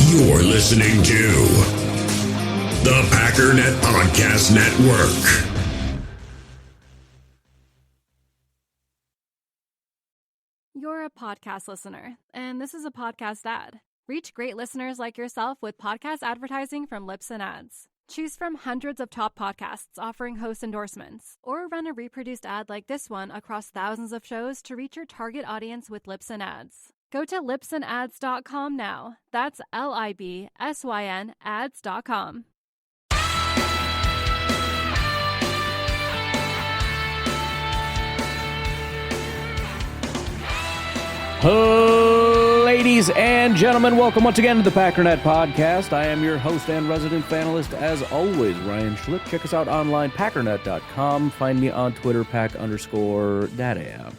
You're listening to the Packernet Podcast Network. You're a podcast listener, and this is a podcast ad. Reach great listeners like yourself with podcast advertising from Lips and Ads. Choose from hundreds of top podcasts offering host endorsements, or run a reproduced ad like this one across thousands of shows to reach your target audience with Lips and Ads. Go to lipsandads.com now. That's LIBSYN ads.com. Ladies and gentlemen, welcome once again to the Packernet Podcast. I am your host and resident fanalist, as always, Ryan Schlick. Check us out online, packernet.com. Find me on Twitter, pack_data.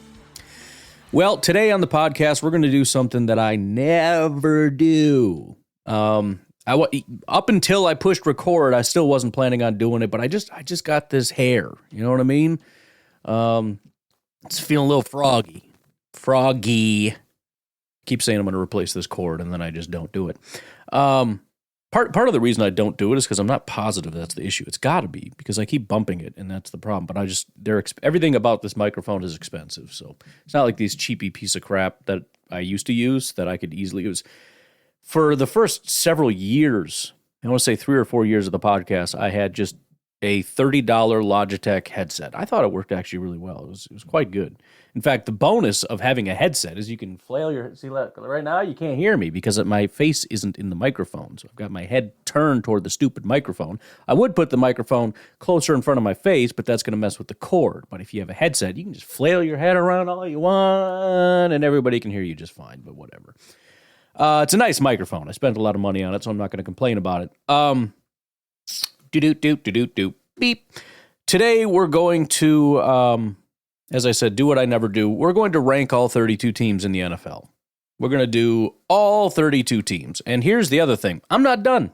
Well, today on the podcast, we're going to do something that I never do. Up until I pushed record, I still wasn't planning on doing it, but I just got this hair. You know what I mean? It's feeling a little froggy. Keep saying I'm going to replace this cord, and then I just don't do it. Part of the reason I don't do it is because I'm not positive that's the issue. It's got to be, because I keep bumping it, and that's the problem. But everything about this microphone is expensive, so it's not like these cheapy piece of crap that I used to use that I could easily use. For the first several years, I want to say 3 or 4 years of the podcast, I had just a $30 Logitech headset. I thought it worked actually really well. It was quite good. In fact, the bonus of having a headset is you can flail your... See, look, right now you can't hear me because my face isn't in the microphone. So I've got my head turned toward the stupid microphone. I would put the microphone closer in front of my face, but that's going to mess with the cord. But if you have a headset, you can just flail your head around all you want, and everybody can hear you just fine, but whatever. It's a nice microphone. I spent a lot of money on it, so I'm not going to complain about it. Beep. Today we're going to... as I said, do what I never do. We're going to rank all 32 teams in the NFL. We're going to do all 32 teams. And here's the other thing. I'm not done.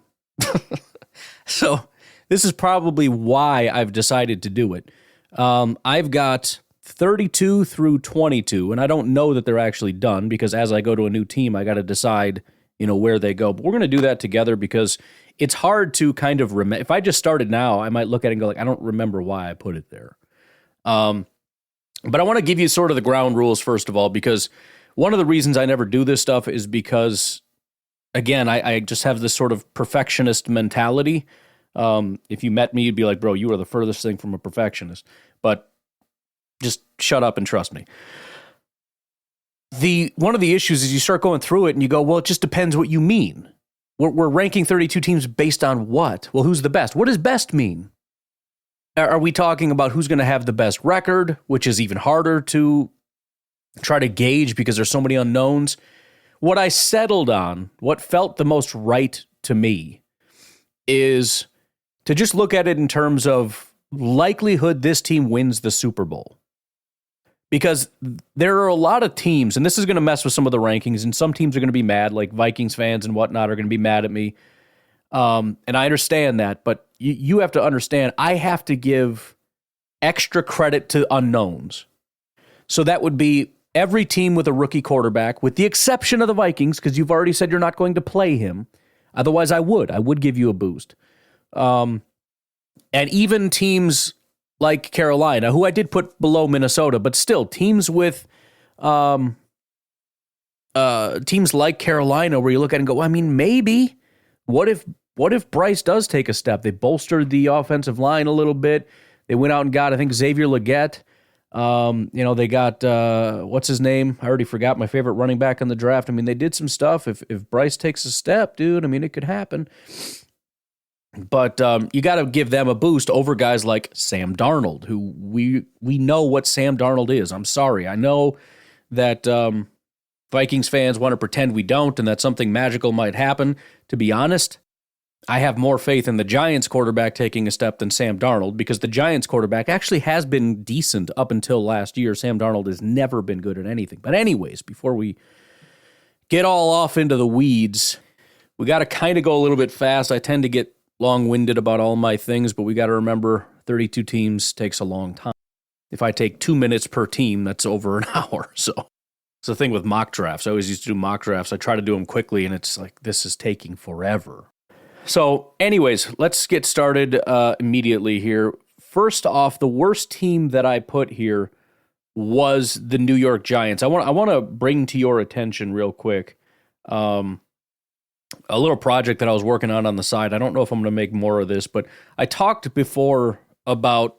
So this is probably why I've decided to do it. I've got 32 through 22, and I don't know that they're actually done because as I go to a new team, I got to decide, where they go. But we're going to do that together because it's hard to kind of remember. If I just started now, I might look at it and go I don't remember why I put it there. But I want to give you sort of the ground rules, first of all, because one of the reasons I never do this stuff is because, again, I just have this sort of perfectionist mentality. If you met me, you'd be like, bro, you are the furthest thing from a perfectionist. But just shut up and trust me. One of the issues is you start going through it and you go, well, it just depends what you mean. We're ranking 32 teams based on what? Well, who's the best? What does best mean? Are we talking about who's going to have the best record, which is even harder to try to gauge because there's so many unknowns? What I settled on, what felt the most right to me, is to just look at it in terms of likelihood this team wins the Super Bowl. Because there are a lot of teams, and this is going to mess with some of the rankings, and some teams are going to be mad, like Vikings fans and whatnot are going to be mad at me. And I understand that, but you have to understand, I have to give extra credit to unknowns. So that would be every team with a rookie quarterback, with the exception of the Vikings, because you've already said you're not going to play him. Otherwise, I would give you a boost. And even teams like Carolina, who I did put below Minnesota, but still teams with teams like Carolina, where you look at it and go, well, I mean, maybe. What if Bryce does take a step? They bolstered the offensive line a little bit. They went out and got, I think, Xavier Legette. They got, what's his name? I already forgot my favorite running back in the draft. I mean, they did some stuff. If Bryce takes a step, dude, I mean, it could happen. But you got to give them a boost over guys like Sam Darnold, who we know what Sam Darnold is. I'm sorry. I know that Vikings fans want to pretend we don't and that something magical might happen. To be honest, I have more faith in the Giants quarterback taking a step than Sam Darnold, because the Giants quarterback actually has been decent up until last year. Sam Darnold has never been good at anything. But anyways, before we get all off into the weeds, we got to kind of go a little bit fast. I tend to get long-winded about all my things, but we got to remember 32 teams takes a long time. If I take 2 minutes per team, that's over an hour. So It's the thing with mock drafts. I always used to do mock drafts. I try to do them quickly, and it's like, this is taking forever. So anyways, let's get started immediately here. First off, the worst team that I put here was the New York Giants. I want to bring to your attention real quick a little project that I was working on the side. I don't know if I'm going to make more of this, but I talked before about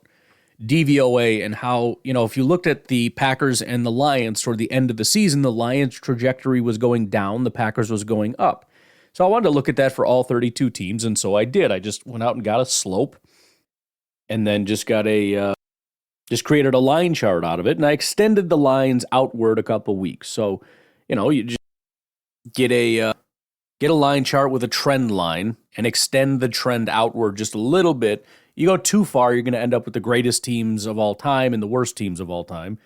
DVOA and how, if you looked at the Packers and the Lions toward the end of the season, the Lions' trajectory was going down, the Packers was going up. So I wanted to look at that for all 32 teams, and so I did. I just went out and got a slope and then just got just created a line chart out of it, and I extended the lines outward a couple weeks. So, you just get a line chart with a trend line and extend the trend outward just a little bit. You go too far, you're going to end up with the greatest teams of all time and the worst teams of all time.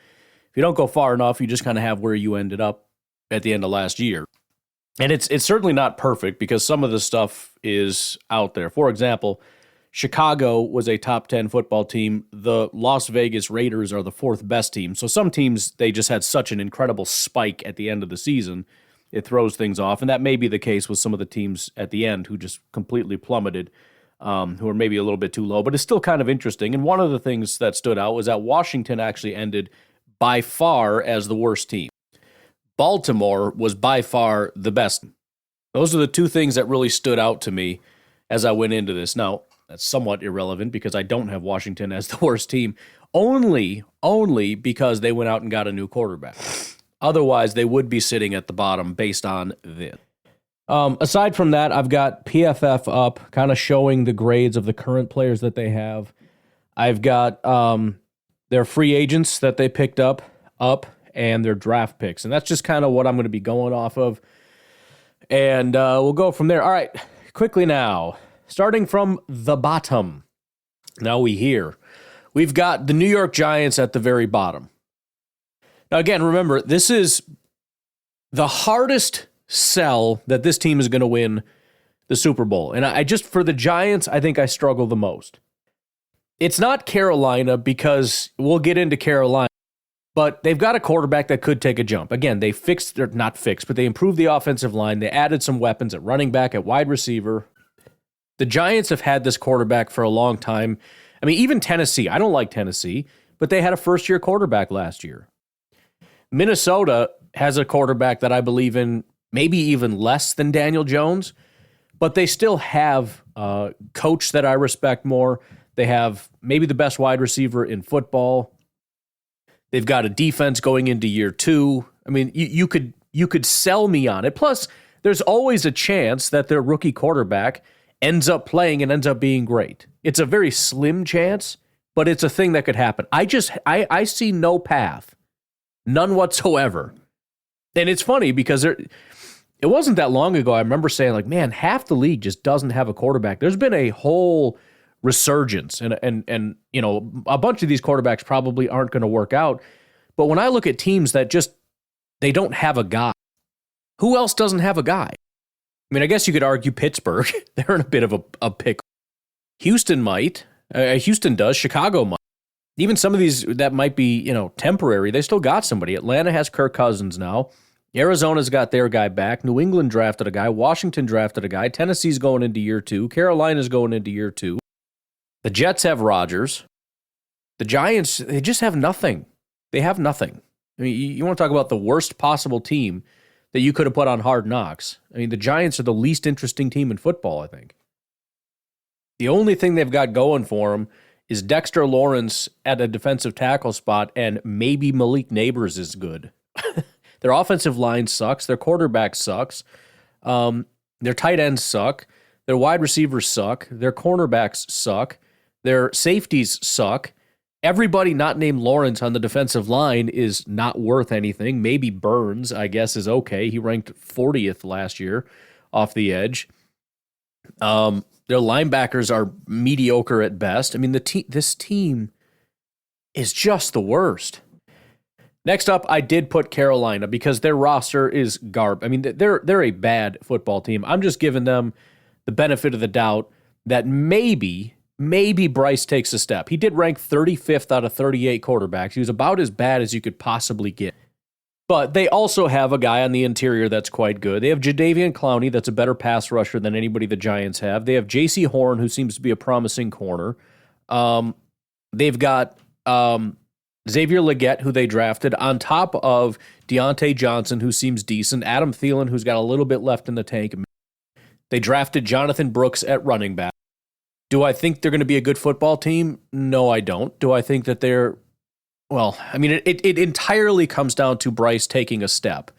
If you don't go far enough, you just kind of have where you ended up at the end of last year. And it's certainly not perfect because some of the stuff is out there. For example, Chicago was a top 10 football team. The Las Vegas Raiders are the fourth best team. So some teams, they just had such an incredible spike at the end of the season, it throws things off. And that may be the case with some of the teams at the end who just completely plummeted, who are maybe a little bit too low. But it's still kind of interesting. And one of the things that stood out was that Washington actually ended by far as the worst team. Baltimore was by far the best. Those are the two things that really stood out to me as I went into this. Now, that's somewhat irrelevant because I don't have Washington as the worst team, only because they went out and got a new quarterback. Otherwise, they would be sitting at the bottom based on this. Aside from that, I've got PFF up, kind of showing the grades of the current players that they have. I've got their free agents that they picked up, and their draft picks. And that's just kind of what I'm going to be going off of. And we'll go from there. All right, quickly now, starting from the bottom. Now we've got the New York Giants at the very bottom. Now, again, remember, this is the hardest sell that this team is going to win the Super Bowl. And I just, for the Giants, I think I struggle the most. It's not Carolina because we'll get into Carolina. But they've got a quarterback that could take a jump. Again, they they improved the offensive line. They added some weapons at running back, at wide receiver. The Giants have had this quarterback for a long time. I mean, even Tennessee. I don't like Tennessee, but they had a first-year quarterback last year. Minnesota has a quarterback that I believe in maybe even less than Daniel Jones, but they still have a coach that I respect more. They have maybe the best wide receiver in football. They've got a defense going into year 2. I mean, you could sell me on it. Plus, there's always a chance that their rookie quarterback ends up playing and ends up being great. It's a very slim chance, but it's a thing that could happen. I see no path, none whatsoever. And it's funny because it wasn't that long ago I remember saying, like, man, half the league just doesn't have a quarterback. There's been a whole resurgence, and a bunch of these quarterbacks probably aren't going to work out. But when I look at teams that just, they don't have a guy, who else doesn't have a guy? I mean, I guess you could argue Pittsburgh. They're in a bit of a pickle. Houston might. Houston does. Chicago might. Even some of these that might be, temporary, they still got somebody. Atlanta has Kirk Cousins now. Arizona's got their guy back. New England drafted a guy. Washington drafted a guy. Tennessee's going into year 2. Carolina's going into year 2. The Jets have Rodgers. The Giants, they just have nothing. They have nothing. I mean, you want to talk about the worst possible team that you could have put on Hard Knocks. I mean, the Giants are the least interesting team in football, I think. The only thing they've got going for them is Dexter Lawrence at a defensive tackle spot, and maybe Malik Neighbors is good. Their offensive line sucks. Their quarterback sucks. Their tight ends suck. Their wide receivers suck. Their cornerbacks suck. Their safeties suck. Everybody not named Lawrence on the defensive line is not worth anything. Maybe Burns, I guess, is okay. He ranked 40th last year off the edge. Their linebackers are mediocre at best. I mean, this team is just the worst. Next up, I did put Carolina because their roster is garbage. I mean, they're a bad football team. I'm just giving them the benefit of the doubt that maybe Bryce takes a step. He did rank 35th out of 38 quarterbacks. He was about as bad as you could possibly get. But they also have a guy on the interior that's quite good. They have Jadeveon Clowney, that's a better pass rusher than anybody the Giants have. They have J.C. Horn, who seems to be a promising corner. They've got Xavier Legette, who they drafted, on top of Deontay Johnson, who seems decent, Adam Thielen, who's got a little bit left in the tank. They drafted Jonathan Brooks at running back. Do I think they're going to be a good football team? No, I don't. Do I think that they're... Well, I mean, it entirely comes down to Bryce taking a step.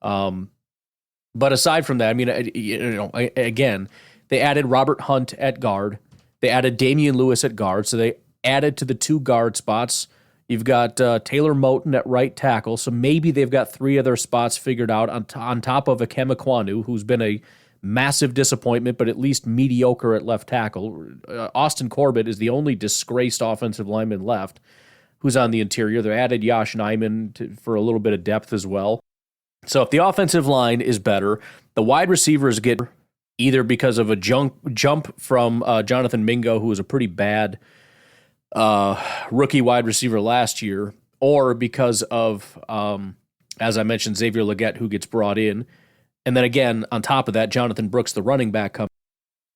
But aside from that, I mean, again, they added Robert Hunt at guard. They added Damian Lewis at guard. So they added to the 2 guard spots. You've got Taylor Moton at right tackle. So maybe they've got 3 other spots figured out on top of Ikem Ekwonu, who's been a massive disappointment, but at least mediocre at left tackle. Austin Corbett is the only disgraced offensive lineman left who's on the interior. They added Yosh Nijman for a little bit of depth as well. So if the offensive line is better, the wide receivers get either because of a jump from Jonathan Mingo, who was a pretty bad rookie wide receiver last year, or because of, as I mentioned, Xavier Legette, who gets brought in. And then again, on top of that, Jonathan Brooks, the running back, comes.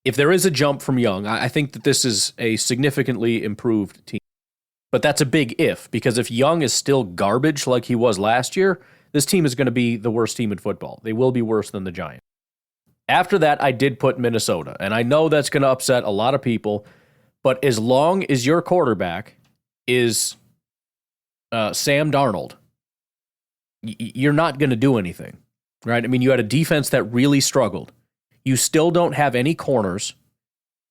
If there is a jump from Young, I think that this is a significantly improved team. But that's a big if, because if Young is still garbage like he was last year, this team is going to be the worst team in football. They will be worse than the Giants. After that, I did put Minnesota, and I know that's going to upset a lot of people, but as long as your quarterback is Sam Darnold, you're not going to do anything, right? I mean, you had a defense that really struggled. You still don't have any corners.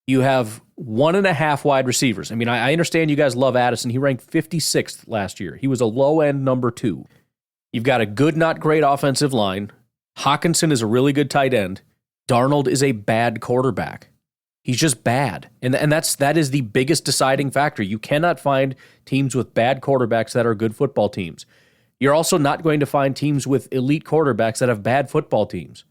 You have 1.5 wide receivers. I mean, I understand you guys love Addison. He ranked 56th last year. He was a low-end number 2. You've got a good, not great offensive line. Hawkinson is a really good tight end. Darnold is a bad quarterback. He's just bad. And that is the biggest deciding factor. You cannot find teams with bad quarterbacks that are good football teams. You're also not going to find teams with elite quarterbacks that have bad football teams.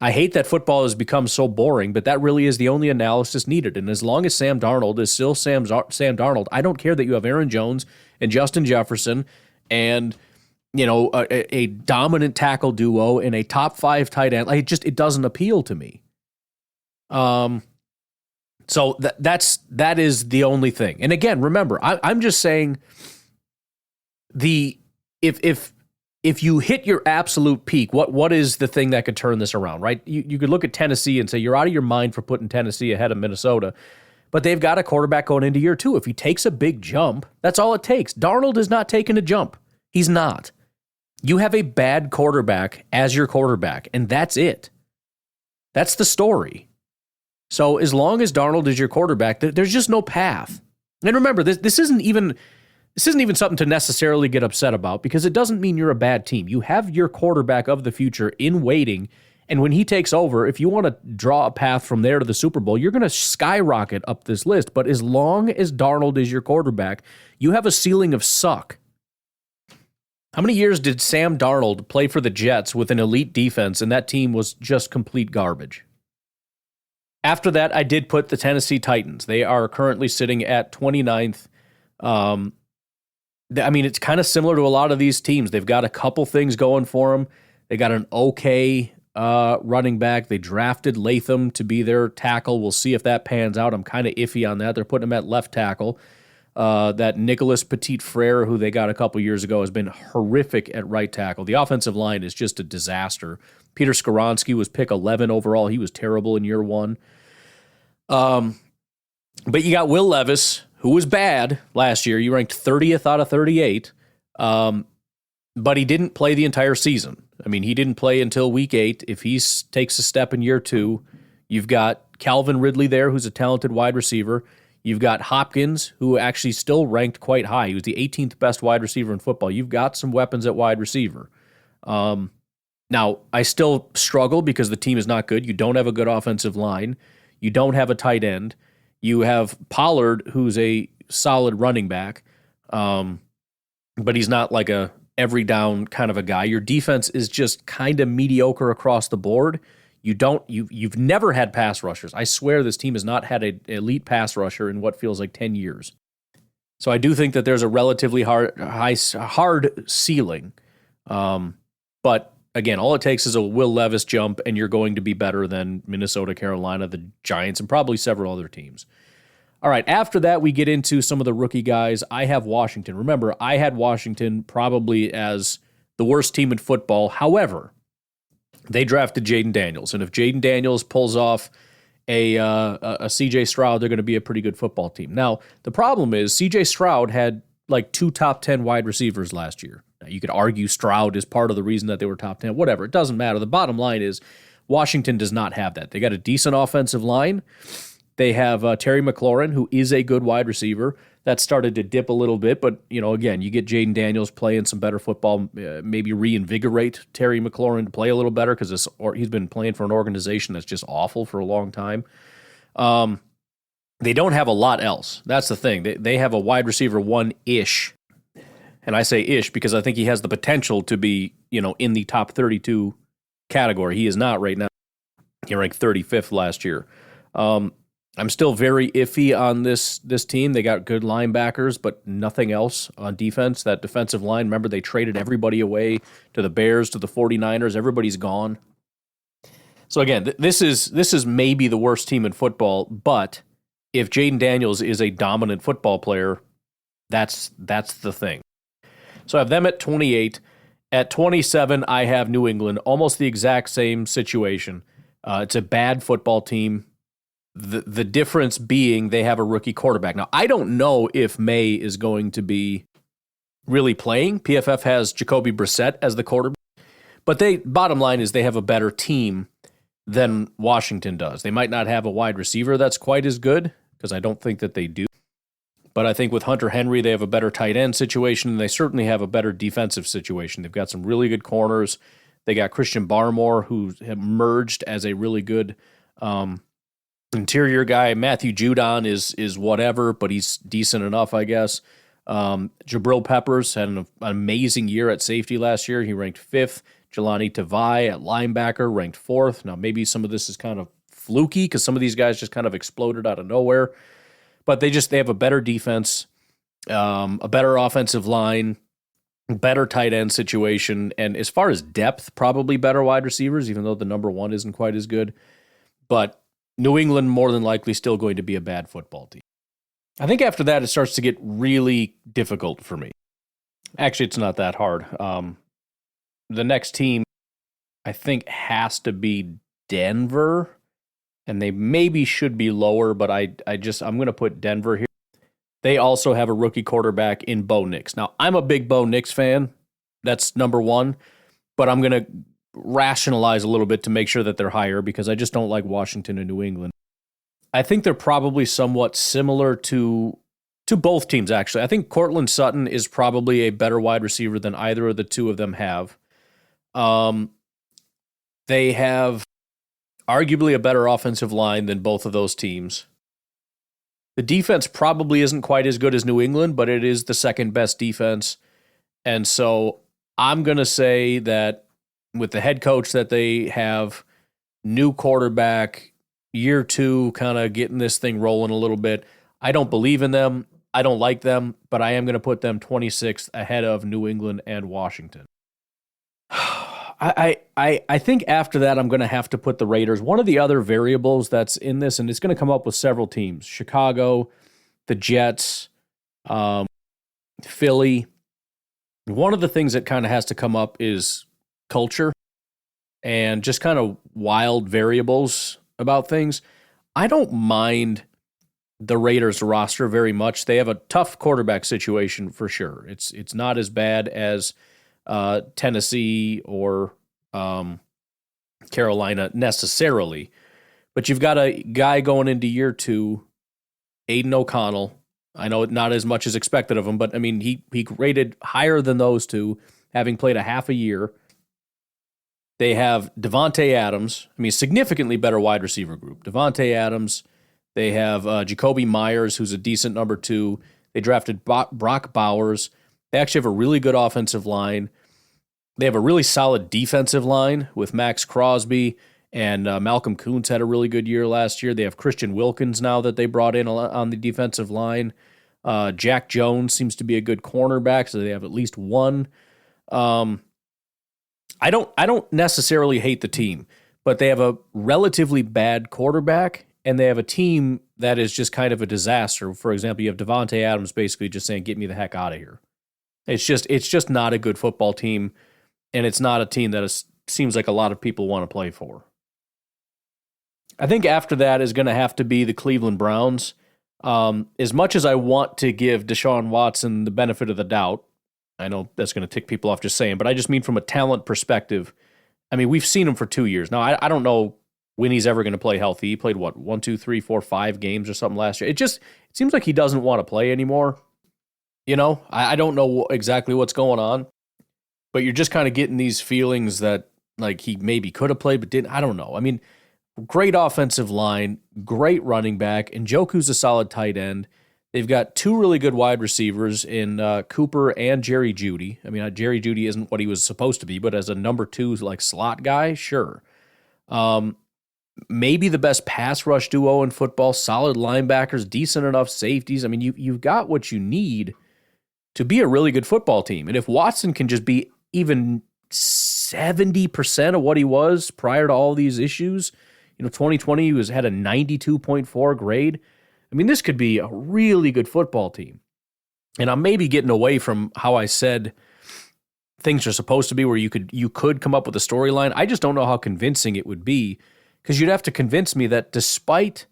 I hate that football has become so boring, but that really is the only analysis needed. And as long as Sam Darnold is still Sam Darnold, I don't care that you have Aaron Jones and Justin Jefferson and, you know, a dominant tackle duo and a top 5 tight end. Like, it doesn't appeal to me. So that is the only thing. And again, remember, I'm just saying if you hit your absolute peak, what is the thing that could turn this around, right? You could look at Tennessee and say you're out of your mind for putting Tennessee ahead of Minnesota, but they've got a quarterback going into year 2. If he takes a big jump, that's all it takes. Darnold is not taking a jump. He's not. You have a bad quarterback as your quarterback, and that's it. That's the story. So as long as Darnold is your quarterback, there's just no path. And remember, this isn't even something to necessarily get upset about, because it doesn't mean you're a bad team. You have your quarterback of the future in waiting, and when he takes over, if you want to draw a path from there to the Super Bowl, you're going to skyrocket up this list. But as long as Darnold is your quarterback, you have a ceiling of suck. How many years did Sam Darnold play for the Jets with an elite defense, and that team was just complete garbage? After that, I did put the Tennessee Titans. They are currently sitting at 29th. I mean, it's kind of similar to a lot of these teams. They've got a couple things going for them. They got an okay running back. They drafted Latham to be their tackle. We'll see if that pans out. I'm kind of iffy on that. They're putting him at left tackle. That Nicholas Petit-Frere, who they got a couple years ago, has been horrific at right tackle. The offensive line is just a disaster. Peter Skoronski was pick 11 overall. He was terrible in year 1. But you got Will Levis, who was bad last year. You ranked 30th out of 38, but he didn't play the entire season. I mean, he didn't play until week 8. If he takes a step in year 2, you've got Calvin Ridley there, who's a talented wide receiver. You've got Hopkins, who actually still ranked quite high. He was the 18th best wide receiver in football. You've got some weapons at wide receiver. Now, I still struggle because the team is not good. You don't have a good offensive line. You don't have a tight end. You have Pollard, who's a solid running back, but he's not like a every down kind of a guy. Your defense is just kind of mediocre across the board. You've never had pass rushers. I swear this team has not had an elite pass rusher in what feels like 10 years. So I do think that there's a relatively hard ceiling. But again, all it takes is a Will Levis jump, and you're going to be better than Minnesota, Carolina, the Giants, and probably several other teams. All right, after that, we get into some of the rookie guys. I have Washington. Remember, I had Washington probably as the worst team in football. However, they drafted Jaden Daniels, and if Jaden Daniels pulls off a C.J. Stroud, they're going to be a pretty good football team. Now, the problem is C.J. Stroud had like 2 top 10 wide receivers last year. Now, you could argue Stroud is part of the reason that they were top 10. Whatever, it doesn't matter. The bottom line is Washington does not have that. They got a decent offensive line. They have Terry McLaurin, who is a good wide receiver. That started to dip a little bit, but, again, you get Jaden Daniels playing some better football, maybe reinvigorate Terry McLaurin to play a little better because he's been playing for an organization that's just awful for a long time. They don't have a lot else. That's the thing. They have a wide receiver 1-ish, and I say ish because I think he has the potential to be, in the top 32 category. He is not right now. He ranked 35th last year. I'm still very iffy on this team. They got good linebackers, but nothing else on defense. That defensive line, remember, they traded everybody away to the Bears, to the 49ers. Everybody's gone. So again, this is maybe the worst team in football, but if Jaden Daniels is a dominant football player, that's the thing. So I have them at 28. At 27, I have New England, almost the exact same situation. It's a bad football team. The difference being they have a rookie quarterback. Now, I don't know if May is going to be really playing. PFF has Jacoby Brissett as the quarterback. But bottom line is they have a better team than Washington does. They might not have a wide receiver that's quite as good, because I don't think that they do. But I think with Hunter Henry, they have a better tight end situation, and they certainly have a better defensive situation. They've got some really good corners. They got Christian Barmore, who emerged as a really good interior guy. Matthew Judon is whatever, but he's decent enough, I guess. Jabril Peppers had an amazing year at safety last year. He ranked 5th. Jelani Tavai at linebacker ranked 4th. Now, maybe some of this is kind of fluky because some of these guys just kind of exploded out of nowhere. But they have a better defense, a better offensive line, better tight end situation. And as far as depth, probably better wide receivers, even though the number 1 isn't quite as good. But New England more than likely still going to be a bad football team. I think after that it starts to get really difficult for me. Actually, it's not that hard. The next team I think has to be Denver, and they maybe should be lower, but I'm going to put Denver here. They also have a rookie quarterback in Bo Nix. Now, I'm a big Bo Nix fan. That's number 1, but I'm going to rationalize a little bit to make sure that they're higher because I just don't like Washington and New England. I think they're probably somewhat similar to both teams, actually. I think Cortland Sutton is probably a better wide receiver than either of the two of them have. They have arguably a better offensive line than both of those teams. The defense probably isn't quite as good as New England, but it is the second best defense. And so I'm going to say that with the head coach that they have, new quarterback, year 2, kind of getting this thing rolling a little bit. I don't believe in them. I don't like them, but I am going to put them 26th ahead of New England and Washington. I think after that, I'm going to have to put the Raiders. One of the other variables that's in this, and it's going to come up with several teams, Chicago, the Jets, Philly. One of the things that kind of has to come up is culture and just kind of wild variables about things. I don't mind the Raiders roster very much. They have a tough quarterback situation for sure. It's not as bad as Tennessee or Carolina necessarily, but you've got a guy going into year 2, Aiden O'Connell. I know not as much as expected of him, but I mean, he rated higher than those two, having played a half a year. They have Devontae Adams. I mean, significantly better wide receiver group. Devontae Adams. They have Jacoby Myers, who's a decent number 2. They drafted Brock Bowers. They actually have a really good offensive line. They have a really solid defensive line with Max Crosby, and Malcolm Kuntz had a really good year last year. They have Christian Wilkins now that they brought in on the defensive line. Jack Jones seems to be a good cornerback, so they have at least one. I don't necessarily hate the team, but they have a relatively bad quarterback, and they have a team that is just kind of a disaster. For example, you have Devontae Adams basically just saying, "Get me the heck out of here." It's just not a good football team, and it's not a team that seems like a lot of people want to play for. I think after that is going to have to be the Cleveland Browns. As much as I want to give Deshaun Watson the benefit of the doubt, I know that's going to tick people off just saying, but I just mean from a talent perspective. I mean, we've seen him for 2 years. Now, I don't know when he's ever going to play healthy. He played, 1, 2, 3, 4, 5 games or something last year. It seems like he doesn't want to play anymore. You know, I don't know exactly what's going on, but you're just kind of getting these feelings that like he maybe could have played but didn't. I don't know. I mean, great offensive line, great running back, and Njoku's a solid tight end. They've got 2 really good wide receivers in Cooper and Jerry Jeudy. I mean, Jerry Jeudy isn't what he was supposed to be, but as a number 2 like slot guy, sure. Maybe the best pass rush duo in football, solid linebackers, decent enough safeties. I mean, you've got what you need to be a really good football team. And if Watson can just be even 70% of what he was prior to all these issues, 2020 he had a 92.4 grade. I mean, this could be a really good football team. And I'm maybe getting away from how I said things are supposed to be, where you could come up with a storyline. I just don't know how convincing it would be, because you'd have to convince me that despite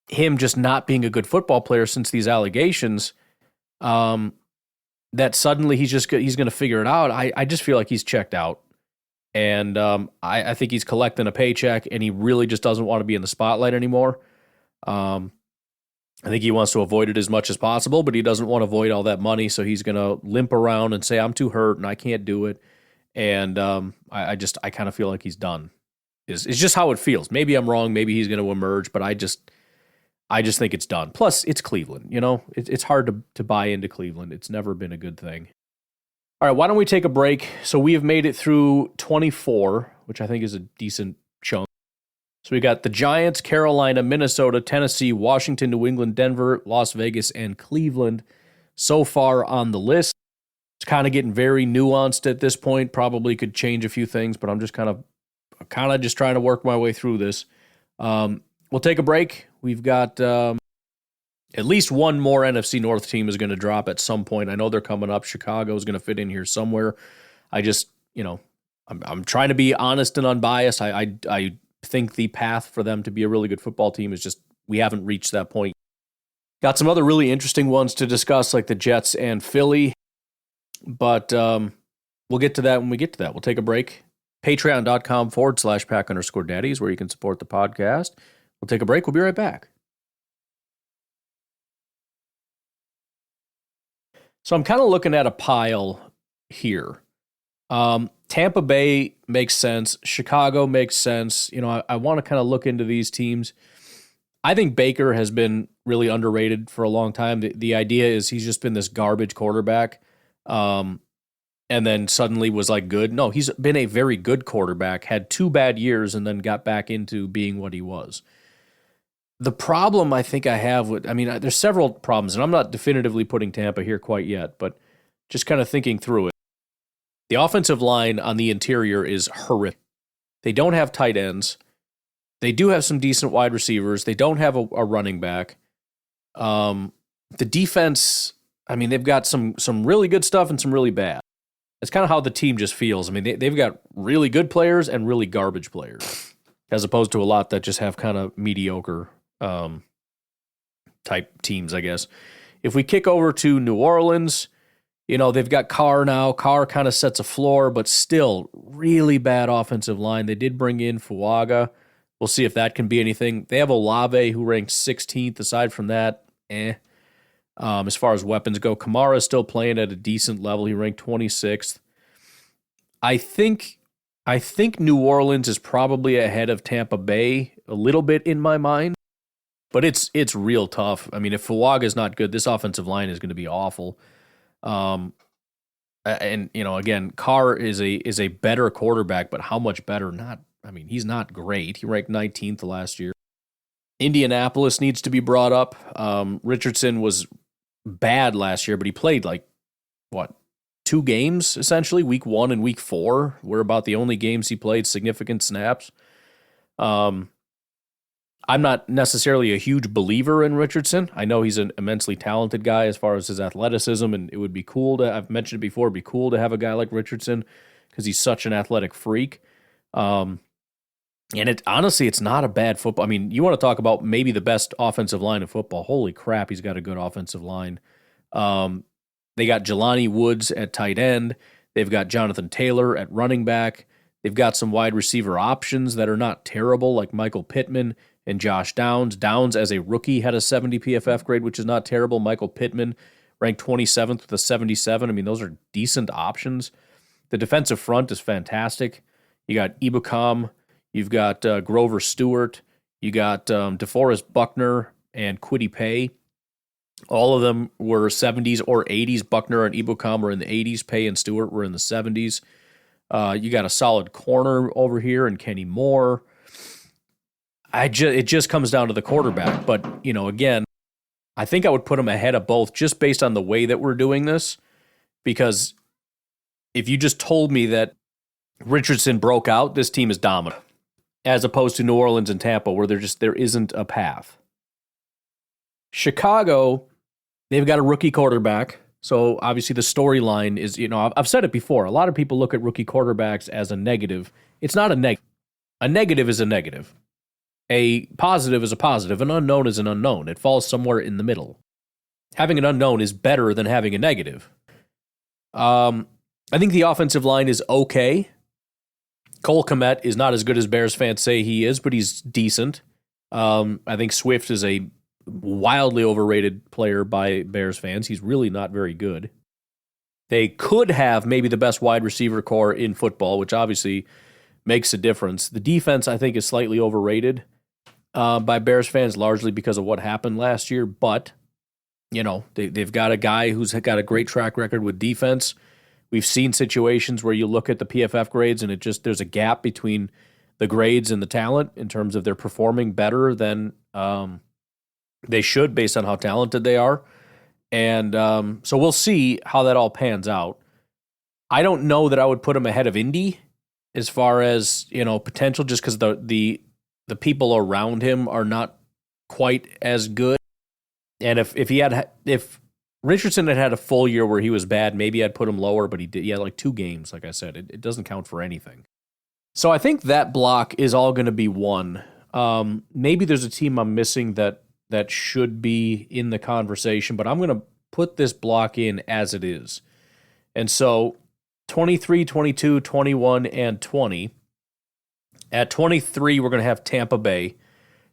him just not being a good football player since these allegations, that suddenly he's going to figure it out. I just feel like he's checked out. And I think he's collecting a paycheck, and he really just doesn't want to be in the spotlight anymore. I think he wants to avoid it as much as possible, but he doesn't want to avoid all that money, so he's going to limp around and say, "I'm too hurt and I can't do it." And I kind of feel like he's done. It's just how it feels. Maybe I'm wrong. Maybe he's going to emerge, but I just think it's done. Plus, it's Cleveland. It's hard to buy into Cleveland. It's never been a good thing. All right, why don't we take a break? So we have made it through 24, which I think is a decent chunk. So we got the Giants, Carolina, Minnesota, Tennessee, Washington, New England, Denver, Las Vegas, and Cleveland so far on the list. It's kind of getting very nuanced at this point. Probably could change a few things, but I'm just kind of just trying to work my way through this. We'll take a break. We've got at least one more NFC North team is going to drop at some point. I know they're coming up. Chicago is going to fit in here somewhere. I just, I'm trying to be honest and unbiased. I think the path for them to be a really good football team is just, we haven't reached that point. Got some other really interesting ones to discuss, like the Jets and Philly, but we'll get to that when we get to that. We'll take a break. Patreon.com/pack_daddy is where you can support the podcast. We'll take a break. We'll be right back. So I'm kind of looking at a pile here. Tampa Bay makes sense. Chicago makes sense. I want to kind of look into these teams. I think Baker has been really underrated for a long time. The idea is he's just been this garbage quarterback, and then suddenly was like good. No, he's been a very good quarterback, had 2 bad years, and then got back into being what he was. The problem I think I have there's several problems, and I'm not definitively putting Tampa here quite yet, but just kind of thinking through it. The offensive line on the interior is horrific. They don't have tight ends. They do have some decent wide receivers. They don't have a running back. The defense, they've got some really good stuff and some really bad. That's kind of how the team just feels. They've got really good players and really garbage players, as opposed to a lot that just have kind of mediocre type teams, I guess. If we kick over to New Orleans, they've got Carr now. Carr kind of sets a floor, but still really bad offensive line. They did bring in Fuaga. We'll see if that can be anything. They have Olave, who ranked 16th. Aside from that, as far as weapons go, Kamara is still playing at a decent level. He ranked 26th. I think New Orleans is probably ahead of Tampa Bay a little bit in my mind, but it's real tough. If Fuaga is not good, this offensive line is going to be awful. And again, Carr is a better quarterback, but how much better? He's not great. He ranked 19th last year. Indianapolis needs to be brought up. Richardson was bad last year, but he played 2 2 games, essentially, week 1 and week 4 were about the only games he played significant snaps. I'm not necessarily a huge believer in Richardson. I know he's an immensely talented guy as far as his athleticism, and it would be cool to, I've mentioned it before, it'd be cool to have a guy like Richardson because he's such an athletic freak. And honestly, it's not a bad football. I mean, you want to talk about maybe the best offensive line in football. Holy crap, he's got a good offensive line. They got Jelani Woods at tight end. They've got Jonathan Taylor at running back. They've got some wide receiver options that are not terrible, like Michael Pittman and Josh Downs. Downs, as a rookie, had a 70 PFF grade, which is not terrible. Michael Pittman ranked 27th with a 77. I mean, those are decent options. The defensive front is fantastic. You got Ebukam. You've got Grover Stewart. You got DeForest Buckner and Kwity Paye. All of them were 70s or 80s. Buckner and Ebukam were in the 80s. Paye and Stewart were in the 70s. You got a solid corner over here in Kenny Moore. It just comes down to the quarterback. But, again, I think I would put him ahead of both just based on the way that we're doing this. Because if you just told me that Richardson broke out, this team is dominant. As opposed to New Orleans and Tampa, where there isn't a path. Chicago, they've got a rookie quarterback. So obviously the storyline is, I've said it before. A lot of people look at rookie quarterbacks as a negative. It's not a negative. A negative is a negative. A positive is a positive. An unknown is an unknown. It falls somewhere in the middle. Having an unknown is better than having a negative. I think the offensive line is okay. Cole Kmet is not as good as Bears fans say he is, but he's decent. I think Swift is a wildly overrated player by Bears fans. He's really not very good. They could have maybe the best wide receiver core in football, which obviously makes a difference. The defense, I think, is slightly overrated by Bears fans, largely because of what happened last year. But, they've got a guy who's got a great track record with defense. We've seen situations where you look at the PFF grades and there's a gap between the grades and the talent in terms of they're performing better than they should based on how talented they are. And so we'll see how that all pans out. I don't know that I would put him ahead of Indy as far as, potential, just because the people around him are not quite as good. And if Richardson had a full year where he was bad, maybe I'd put him lower, but he had like 2 games, like I said. It doesn't count for anything. So I think that block is all going to be one. Maybe there's a team I'm missing that should be in the conversation, but I'm going to put this block in as it is. And so 23, 22, 21, and 20. At 23, we're going to have Tampa Bay.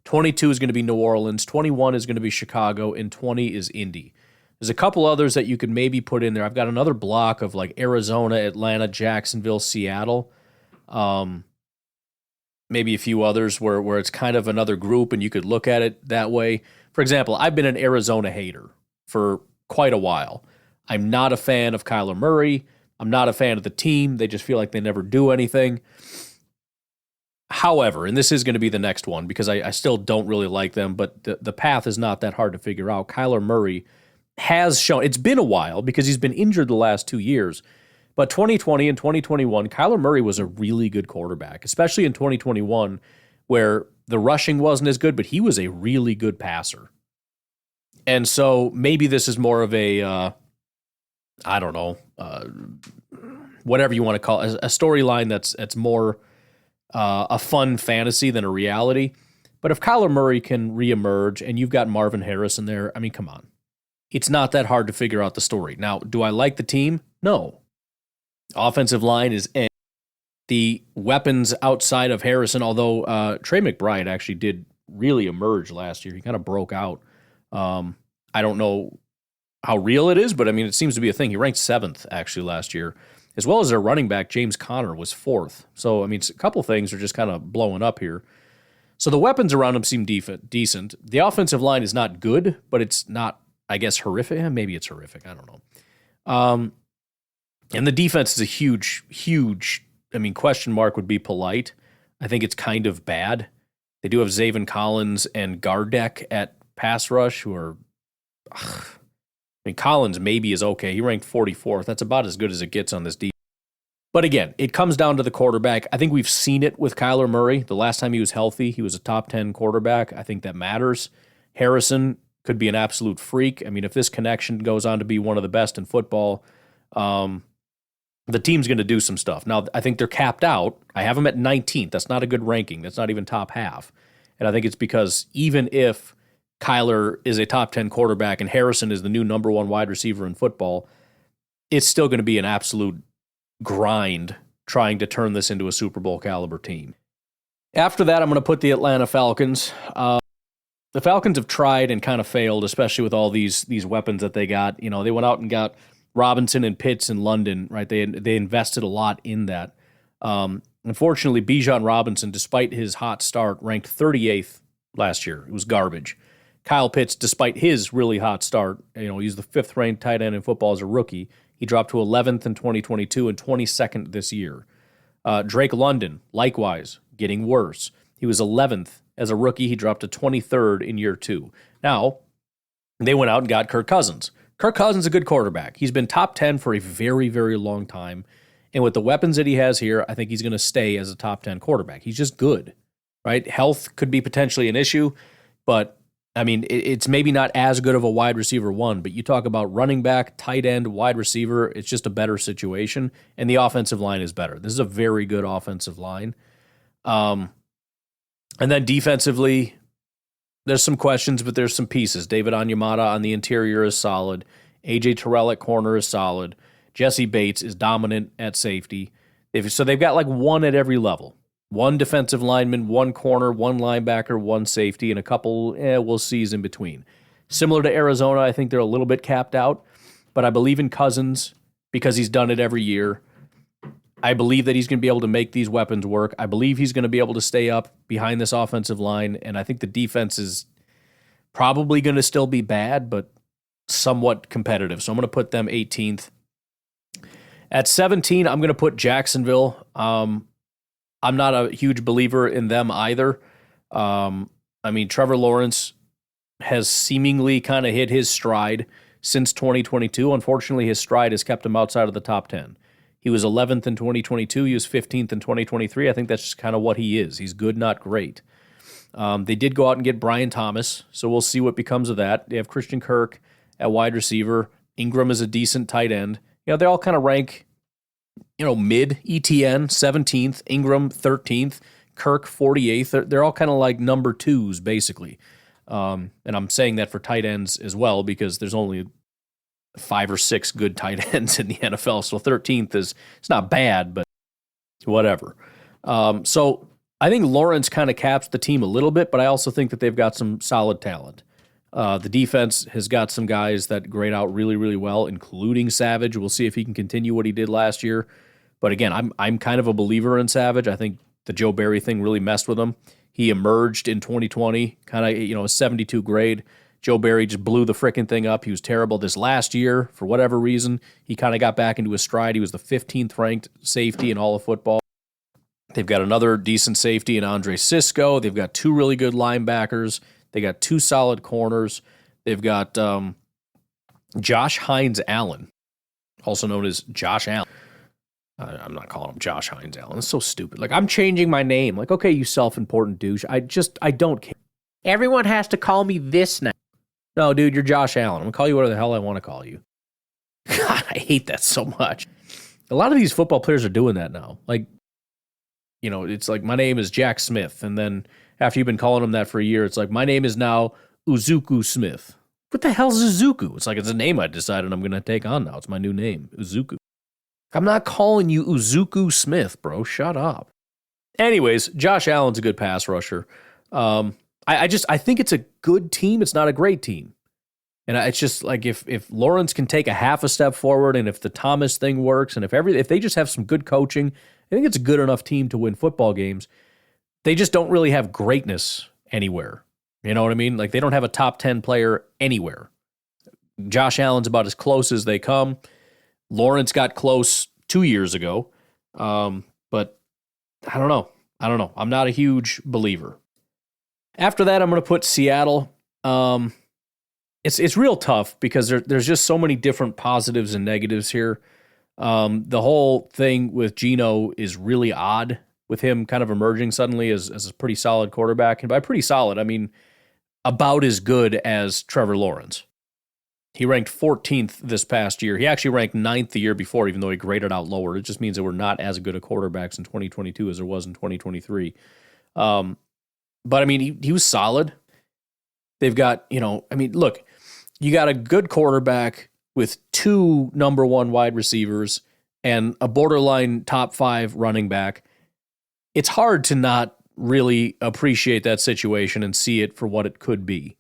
22 is going to be New Orleans. 21 is going to be Chicago, and 20 is Indy. There's a couple others that you could maybe put in there. I've got another block of like Arizona, Atlanta, Jacksonville, Seattle. Maybe a few others where it's kind of another group and you could look at it that way. For example, I've been an Arizona hater for quite a while. I'm not a fan of Kyler Murray. I'm not a fan of the team. They just feel like they never do anything. However, and this is going to be the next one because I still don't really like them, but the path is not that hard to figure out. Kyler Murray has shown, it's been a while because he's been injured the last 2 years, but 2020 and 2021, Kyler Murray was a really good quarterback, especially in 2021 where the rushing wasn't as good, but he was a really good passer. And so maybe this is more of a, whatever you want to call it, a storyline that's more a fun fantasy than a reality. But if Kyler Murray can reemerge and you've got Marvin Harrison there, I mean, come on. It's not that hard to figure out the story. Now, do I like the team? No. Offensive line is the weapons outside of Harrison, although Trey McBride actually did really emerge last year. He kind of broke out. I don't know how real it is, but I mean, it seems to be a thing. He ranked 7th actually last year, as well as their running back, James Conner, was 4th. So, I mean, a couple things are just kind of blowing up here. So the weapons around him seem decent. The offensive line is not good, but it's not, I guess, horrific. Maybe it's horrific. I don't know. And the defense is a huge, question mark would be polite. I think it's kind of bad. They do have Zaven Collins and Gardeck at pass rush, who are, mean, Collins maybe is okay. He ranked 44th. That's about as good as it gets on this defense. But again, it comes down to the quarterback. I think we've seen it with Kyler Murray. The last time he was healthy, he was a top 10 quarterback. I think that matters. Harrison could be an absolute freak. I mean, if this connection goes on to be one of the best in football, the team's going to do some stuff. Now, I think they're capped out. I have them at 19th. That's not a good ranking. That's not even top half. And I think it's because even if Kyler is a top 10 quarterback and Harrison is the new number one wide receiver in football, it's still going to be an absolute grind trying to turn this into a Super Bowl caliber team. After that, I'm going to put the Atlanta Falcons. The Falcons have tried and kind of failed, especially with all these weapons that they got. You know, they went out and got Robinson and Pitts in London, right? They invested a lot in that. Unfortunately, Bijan Robinson, despite his hot start, ranked 38th last year. It was garbage. Kyle Pitts, despite his really hot start, you know, he's the 5th ranked tight end in football as a rookie. He dropped to 11th in 2022 and 22nd this year. Drake London, likewise, getting worse. He was 11th as a rookie. He dropped to 23rd in year 2. Now, they went out and got Kirk Cousins. Kirk Cousins is a good quarterback. He's been top 10 for a very, very long time. And with the weapons that he has here, I think he's going to stay as a top 10 quarterback. He's just good, right? Health could be potentially an issue, but I mean, it's maybe not as good of a wide receiver one, but you talk about running back, tight end, wide receiver, it's just a better situation, and the offensive line is better. This is a very good offensive line. And then defensively, there's some questions, but there's some pieces. David Onyemata on the interior is solid. A.J. Terrell at corner is solid. Jesse Bates is dominant at safety. So they've got like one at every level. One defensive lineman, one corner, one linebacker, one safety, and a couple we'll sees in between. Similar to Arizona, I think they're a little bit capped out, but I believe in Cousins because he's done it every year. I believe that he's going to be able to make these weapons work. I believe he's going to be able to stay up behind this offensive line, and I think the defense is probably going to still be bad, but somewhat competitive. So I'm going to put them 18th. At 17, I'm going to put Jacksonville. I'm not a huge believer in them either. I mean, Trevor Lawrence has seemingly kind of hit his stride since 2022. Unfortunately, his stride has kept him outside of the top 10. He was 11th in 2022. He was 15th in 2023. I think that's just kind of what he is. He's good, not great. They did go out and get Brian Thomas, so we'll see what becomes of that. They have Christian Kirk at wide receiver. Ingram is a decent tight end. You know, they all kind of rank, you know, mid. ETN 17th, Ingram 13th, Kirk 48th. They're all kind of like number twos, basically. And I'm saying that for tight ends as well because there's only 5 or 6 good tight ends in the NFL. So 13th it's not bad, but whatever. So I think Lawrence kind of caps the team a little bit, but I also think that they've got some solid talent. The defense has got some guys that grade out really, really well, including Savage. We'll see if he can continue what he did last year. But again, I'm kind of a believer in Savage. I think the Joe Barry thing really messed with him. He emerged in 2020, kind of, you know, a 72 grade. Joe Barry just blew the freaking thing up. He was terrible this last year. For whatever reason, he kind of got back into his stride. He was the 15th ranked safety in all of football. They've got another decent safety in Andre Sisco. They've got 2 really good linebackers. They got 2 solid corners. They've got Josh Hines Allen, also known as Josh Allen. I'm not calling him Josh Hines Allen. It's so stupid. Like, I'm changing my name. Like, okay, you self-important douche. I don't care. Everyone has to call me this now. No, dude, you're Josh Allen. I'm going to call you whatever the hell I want to call you. God, I hate that so much. A lot of these football players are doing that now. Like, you know, it's like, my name is Jack Smith, and then after you've been calling him that for a year, it's like, my name is now Uzuku Smith. What the hell's Uzuku? It's like, it's a name I decided I'm going to take on now. It's my new name, Uzuku. I'm not calling you Uzuku Smith, bro. Shut up. Anyways, Josh Allen's a good pass rusher. I think it's a good team. It's not a great team. And it's just like, if Lawrence can take a half a step forward, and if the Thomas thing works, and if they just have some good coaching, I think it's a good enough team to win football games. They just don't really have greatness anywhere. You know what I mean? Like, they don't have a top 10 player anywhere. Josh Allen's about as close as they come. Lawrence got close 2 years ago. But I don't know. I'm not a huge believer. After that, I'm going to put Seattle. it's real tough because there's just so many different positives and negatives here. The whole thing with Geno is really odd, with him kind of emerging suddenly as a pretty solid quarterback. And by pretty solid, I mean about as good as Trevor Lawrence. He ranked 14th this past year. He actually ranked 9th the year before, even though he graded out lower. It just means that we're not as good of quarterbacks in 2022 as there was in 2023. But, I mean, he was solid. They've got, look, you got a good quarterback with 2 number 1 wide receivers and a borderline top 5 running back. It's hard to not really appreciate that situation and see it for what it could be.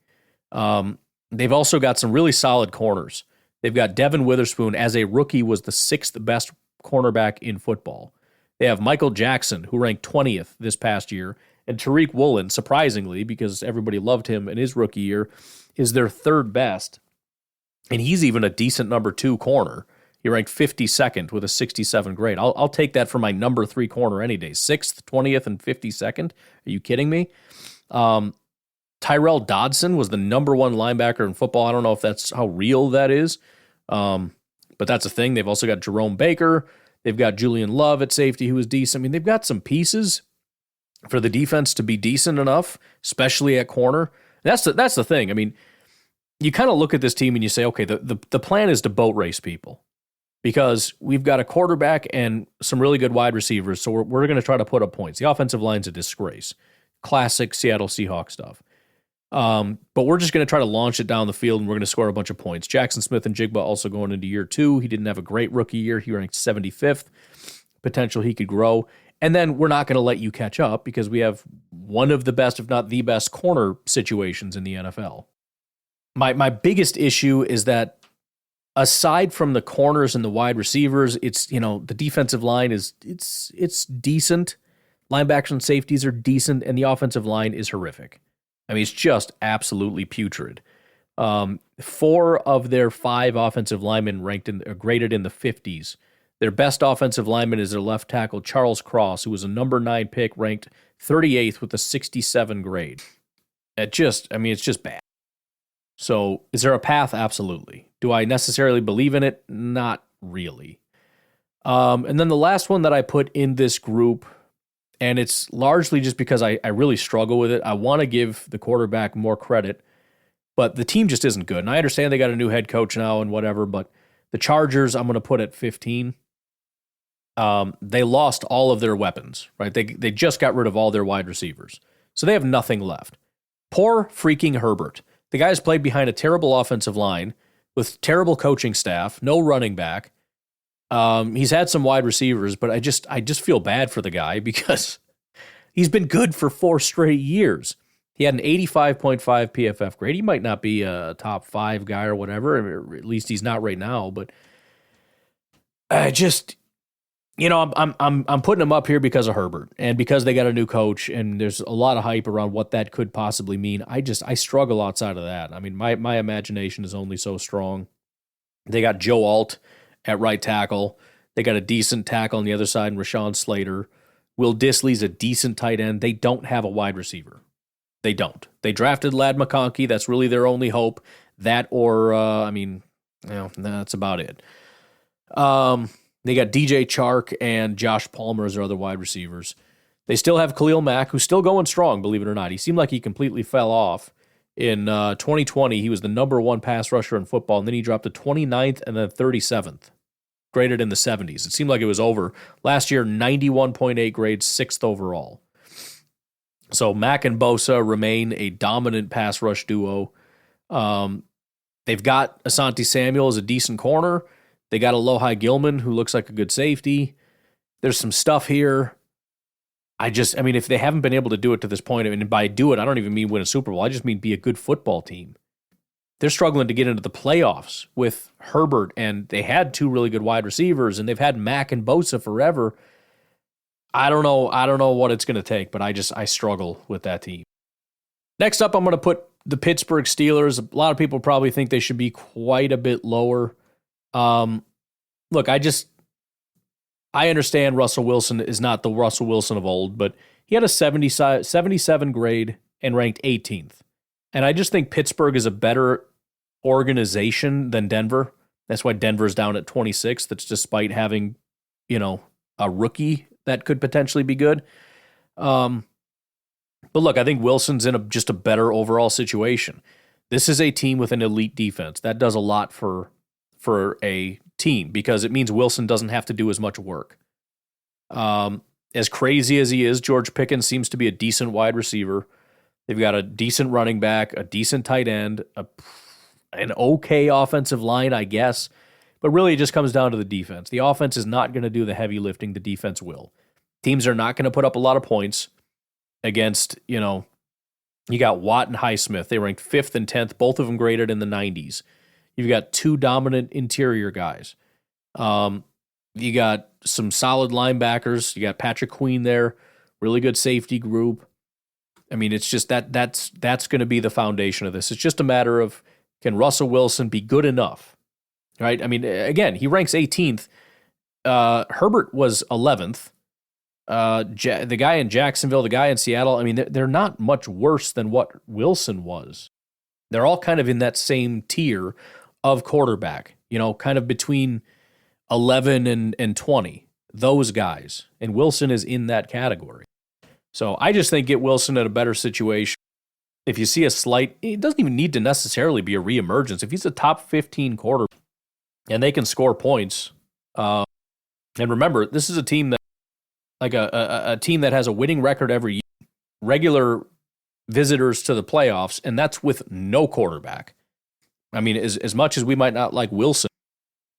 They've also got some really solid corners. They've got Devin Witherspoon, as a rookie, was the 6th best cornerback in football. They have Michael Jackson, who ranked 20th this past year, and Tariq Woolen, surprisingly, because everybody loved him in his rookie year, is their 3rd best. And he's even a decent number 2 corner. He ranked 52nd with a 67 grade. I'll take that for my number 3 corner any day. 6th, 20th, and 52nd. Are you kidding me? Tyrell Dodson was the number 1 linebacker in football. I don't know if that's how real that is, but that's a thing. They've also got Jerome Baker. They've got Julian Love at safety, who was decent. I mean, they've got some pieces for the defense to be decent enough, especially at corner. That's the thing. I mean, you kind of look at this team and you say, okay, the plan is to boat race people because we've got a quarterback and some really good wide receivers, so we're going to try to put up points. The offensive line's a disgrace. Classic Seattle Seahawks stuff. But we're just going to try to launch it down the field, and we're going to score a bunch of points. Jackson Smith and Jigba also going into year 2. He didn't have a great rookie year. He ranked 75th. Potential he could grow. And then we're not going to let you catch up because we have one of the best, if not the best, corner situations in the NFL. My biggest issue is that aside from the corners and the wide receivers, it's, the defensive line it's decent. Linebackers and safeties are decent, and the offensive line is horrific. I mean, it's just absolutely putrid. 4 of their 5 offensive linemen graded in the 50s. Their best offensive lineman is their left tackle, Charles Cross, who was a number 9 pick, ranked 38th with a 67 grade. It's just bad. So is there a path? Absolutely. Do I necessarily believe in it? Not really. And then the last one that I put in this group, and it's largely just because I really struggle with it. I want to give the quarterback more credit, but the team just isn't good. And I understand they got a new head coach now and whatever, but the Chargers I'm going to put at 15. They lost all of their weapons, right? They just got rid of all their wide receivers. So they have nothing left. Poor freaking Herbert. The guy's played behind a terrible offensive line with terrible coaching staff, no running back. He's had some wide receivers, but I just feel bad for the guy because he's been good for 4 straight years. He had an 85.5 PFF grade. He might not be a top 5 guy or whatever, or at least he's not right now, but I just, I'm putting him up here because of Herbert and because they got a new coach and there's a lot of hype around what that could possibly mean. I struggle outside of that. I mean, my imagination is only so strong. They got Joe Alt at right tackle. They got a decent tackle on the other side in Rashawn Slater. Will Disley's a decent tight end. They don't have a wide receiver. They don't. They drafted Ladd McConkey. That's really their only hope. That or, that's about it. They got DJ Chark and Josh Palmer as their other wide receivers. They still have Khalil Mack, who's still going strong, believe it or not. He seemed like he completely fell off. In 2020, he was the number 1 pass rusher in football, and then he dropped to 29th and then 37th, graded in the 70s. It seemed like it was over. Last year, 91.8 grade, 6th overall. So Mack and Bosa remain a dominant pass rush duo. They've got Asante Samuel as a decent corner. They got Alohi Gilman, who looks like a good safety. There's some stuff here. If they haven't been able to do it to this point, and by do it, I don't even mean win a Super Bowl. I just mean be a good football team. They're struggling to get into the playoffs with Herbert, and they had 2 really good wide receivers, and they've had Mack and Bosa forever. I don't know what it's going to take, but I struggle with that team. Next up, I'm going to put the Pittsburgh Steelers. A lot of people probably think they should be quite a bit lower. Look, I understand Russell Wilson is not the Russell Wilson of old, but he had a 77 grade and ranked 18th. And I just think Pittsburgh is a better organization than Denver. That's why Denver's down at 26th. That's despite having, a rookie that could potentially be good. But look, I think Wilson's in just a better overall situation. This is a team with an elite defense. That does a lot for a team because it means Wilson doesn't have to do as much work. As crazy as he is, George Pickens seems to be a decent wide receiver. They've got a decent running back, a decent tight end, an okay offensive line, I guess. But really, it just comes down to the defense. The offense is not going to do the heavy lifting. The defense will. Teams are not going to put up a lot of points against, you got Watt and Highsmith. They ranked 5th and 10th, both of them graded in the 90s. You've got 2 dominant interior guys. You got some solid linebackers. You got Patrick Queen there, really good safety group. I mean, it's just that's going to be the foundation of this. It's just a matter of, can Russell Wilson be good enough, right? I mean, again, he ranks 18th. Herbert was 11th. The guy in Jacksonville, the guy in Seattle, I mean, they're not much worse than what Wilson was. They're all kind of in that same tier of quarterback, kind of between 11 and 20, those guys. And Wilson is in that category. So I just think get Wilson in a better situation. If you see a slight, it doesn't even need to necessarily be a reemergence. If he's a top 15 quarterback and they can score points, and remember, this is a team that, like a team that has a winning record every year, regular visitors to the playoffs, and that's with no quarterback. I mean, as much as we might not like Wilson,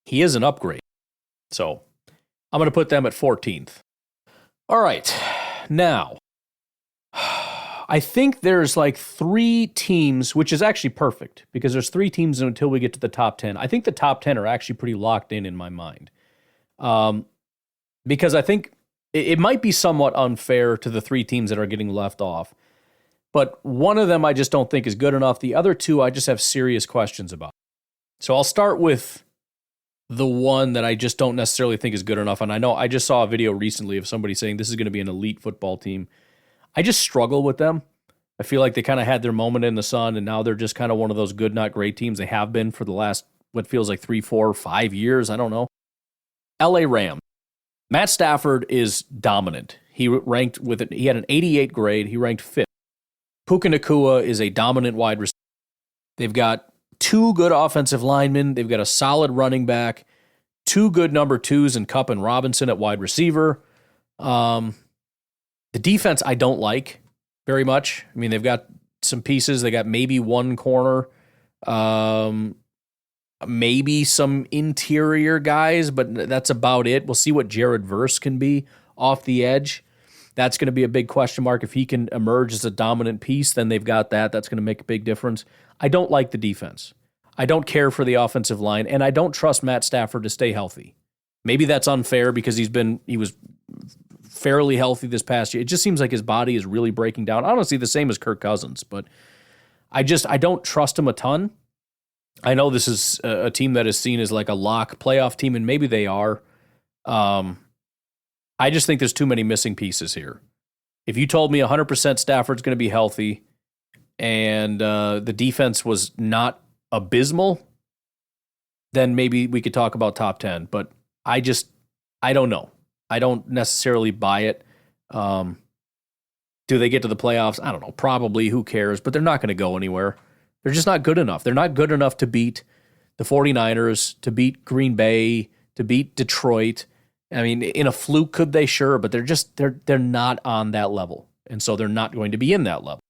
he is an upgrade. So I'm going to put them at 14th. All right. Now, I think there's like 3 teams, which is actually perfect because there's 3 teams until we get to the top 10. I think the top 10 are actually pretty locked in my mind. Because I think it might be somewhat unfair to the 3 teams that are getting left off. But one of them I just don't think is good enough. The other 2 I just have serious questions about. So I'll start with the one that I just don't necessarily think is good enough. And I know I just saw a video recently of somebody saying this is going to be an elite football team. I just struggle with them. I feel like they kind of had their moment in the sun, and now they're just kind of one of those good, not great teams. They have been for the last, what feels like 3, 4, 5 years. I don't know. LA Rams. Matt Stafford is dominant. He had an 88 grade. He ranked 5th. Puka Nacua is a dominant wide receiver. They've got 2 good offensive linemen. They've got a solid running back, 2 good number 2s in Kupp and Robinson at wide receiver. The defense I don't like very much. I mean, they've got some pieces. They got maybe 1 corner, maybe some interior guys, but that's about it. We'll see what Jared Verse can be off the edge. That's going to be a big question mark. If he can emerge as a dominant piece, then they've got that. That's going to make a big difference. I don't like the defense. I don't care for the offensive line, and I don't trust Matt Stafford to stay healthy. Maybe that's unfair because he was fairly healthy this past year. It just seems like his body is really breaking down. Honestly, the same as Kirk Cousins, but I don't trust him a ton. I know this is a team that is seen as like a lock playoff team, and maybe they are. I just think there's too many missing pieces here. If you told me 100% Stafford's going to be healthy and the defense was not abysmal, then maybe we could talk about top 10. But I don't know. I don't necessarily buy it. Do they get to the playoffs? I don't know. Probably. Who cares? But they're not going to go anywhere. They're just not good enough. They're not good enough to beat the 49ers, to beat Green Bay, to beat Detroit. I mean, in a fluke, could they? Sure, but they're not on that level. And so they're not going to be in that level.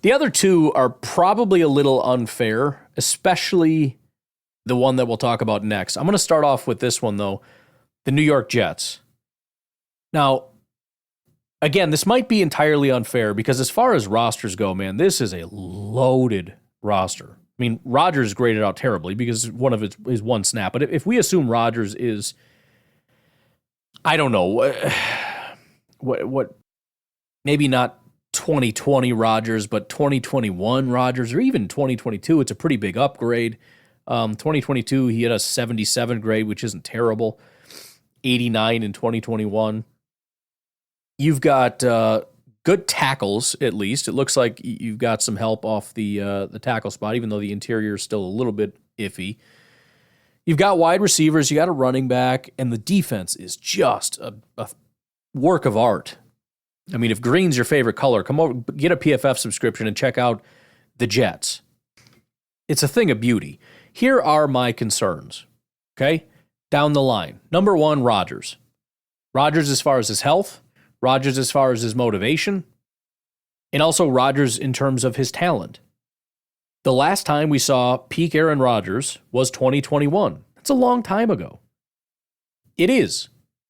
The other 2 are probably a little unfair, especially the one that we'll talk about next. I'm going to start off with this one, though, the New York Jets. Now, again, this might be entirely unfair because as far as rosters go, man, this is a loaded roster. I mean, Rodgers graded out terribly because one of it is 1 snap. But if we assume Rodgers is, I don't know, what maybe not 2020 Rodgers, but 2021 Rodgers, or even 2022, it's a pretty big upgrade. 2022, he had a 77 grade, which isn't terrible. 89 in 2021. You've got good tackles, at least. It looks like you've got some help off the tackle spot, even though the interior is still a little bit iffy. You've got wide receivers, you got a running back, and the defense is just a work of art. I mean, if green's your favorite color, come over, get a PFF subscription and check out the Jets. It's a thing of beauty. Here are my concerns, okay? Down the line. Number one, Rodgers. Rodgers as far as his health, Rodgers as far as his motivation, and also Rodgers in terms of his talent. The last time we saw peak Aaron Rodgers was 2021. That's a long time ago. It is.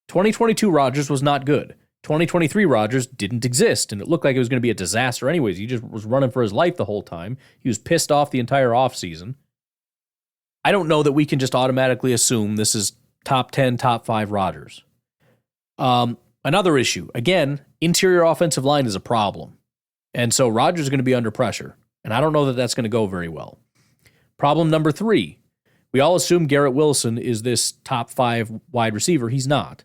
2022 Rodgers was not good. 2023 Rodgers didn't exist, and it looked like it was going to be a disaster anyways. He just was running for his life the whole time. He was pissed off the entire offseason. I don't know that we can just automatically assume this is top 10, top 5 Rodgers. Another issue, again, interior offensive line is a problem. And so Rodgers is going to be under pressure, and I don't know that that's going to go very well. Problem number 3, we all assume Garrett Wilson is this top 5 wide receiver. He's not.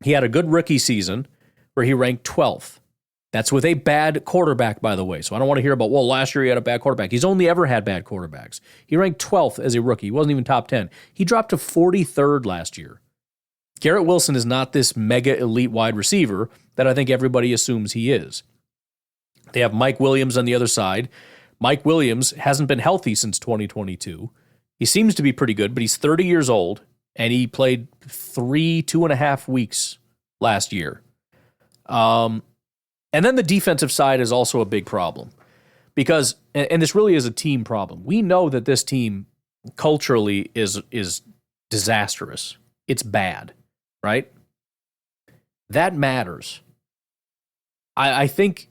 He had a good rookie season where he ranked 12th. That's with a bad quarterback, by the way. So I don't want to hear about, well, last year he had a bad quarterback. He's only ever had bad quarterbacks. He ranked 12th as a rookie. He wasn't even top 10. He dropped to 43rd last year. Garrett Wilson is not this mega elite wide receiver that I think everybody assumes he is. They have Mike Williams on the other side. Mike Williams hasn't been healthy since 2022. He seems to be pretty good, but he's 30 years old. And he played 2.5 weeks last year. And then the defensive side is also a big problem. Because, and this really is a team problem, we know that this team culturally is disastrous. It's bad, right? That matters. I think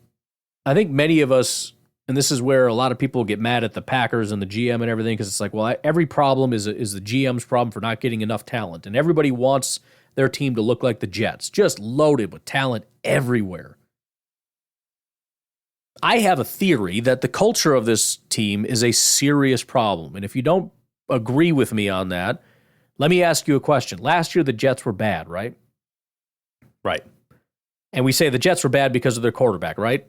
many of us, and this is where a lot of people get mad at the Packers and the GM and everything, because it's like, well, every problem is the GM's problem for not getting enough talent. And everybody wants their team to look like the Jets, just loaded with talent everywhere. I have a theory that the culture of this team is a serious problem. And if you don't agree with me on that, let me ask you a question. Last year, the Jets were bad, right? Right. And we say the Jets were bad because of their quarterback, right?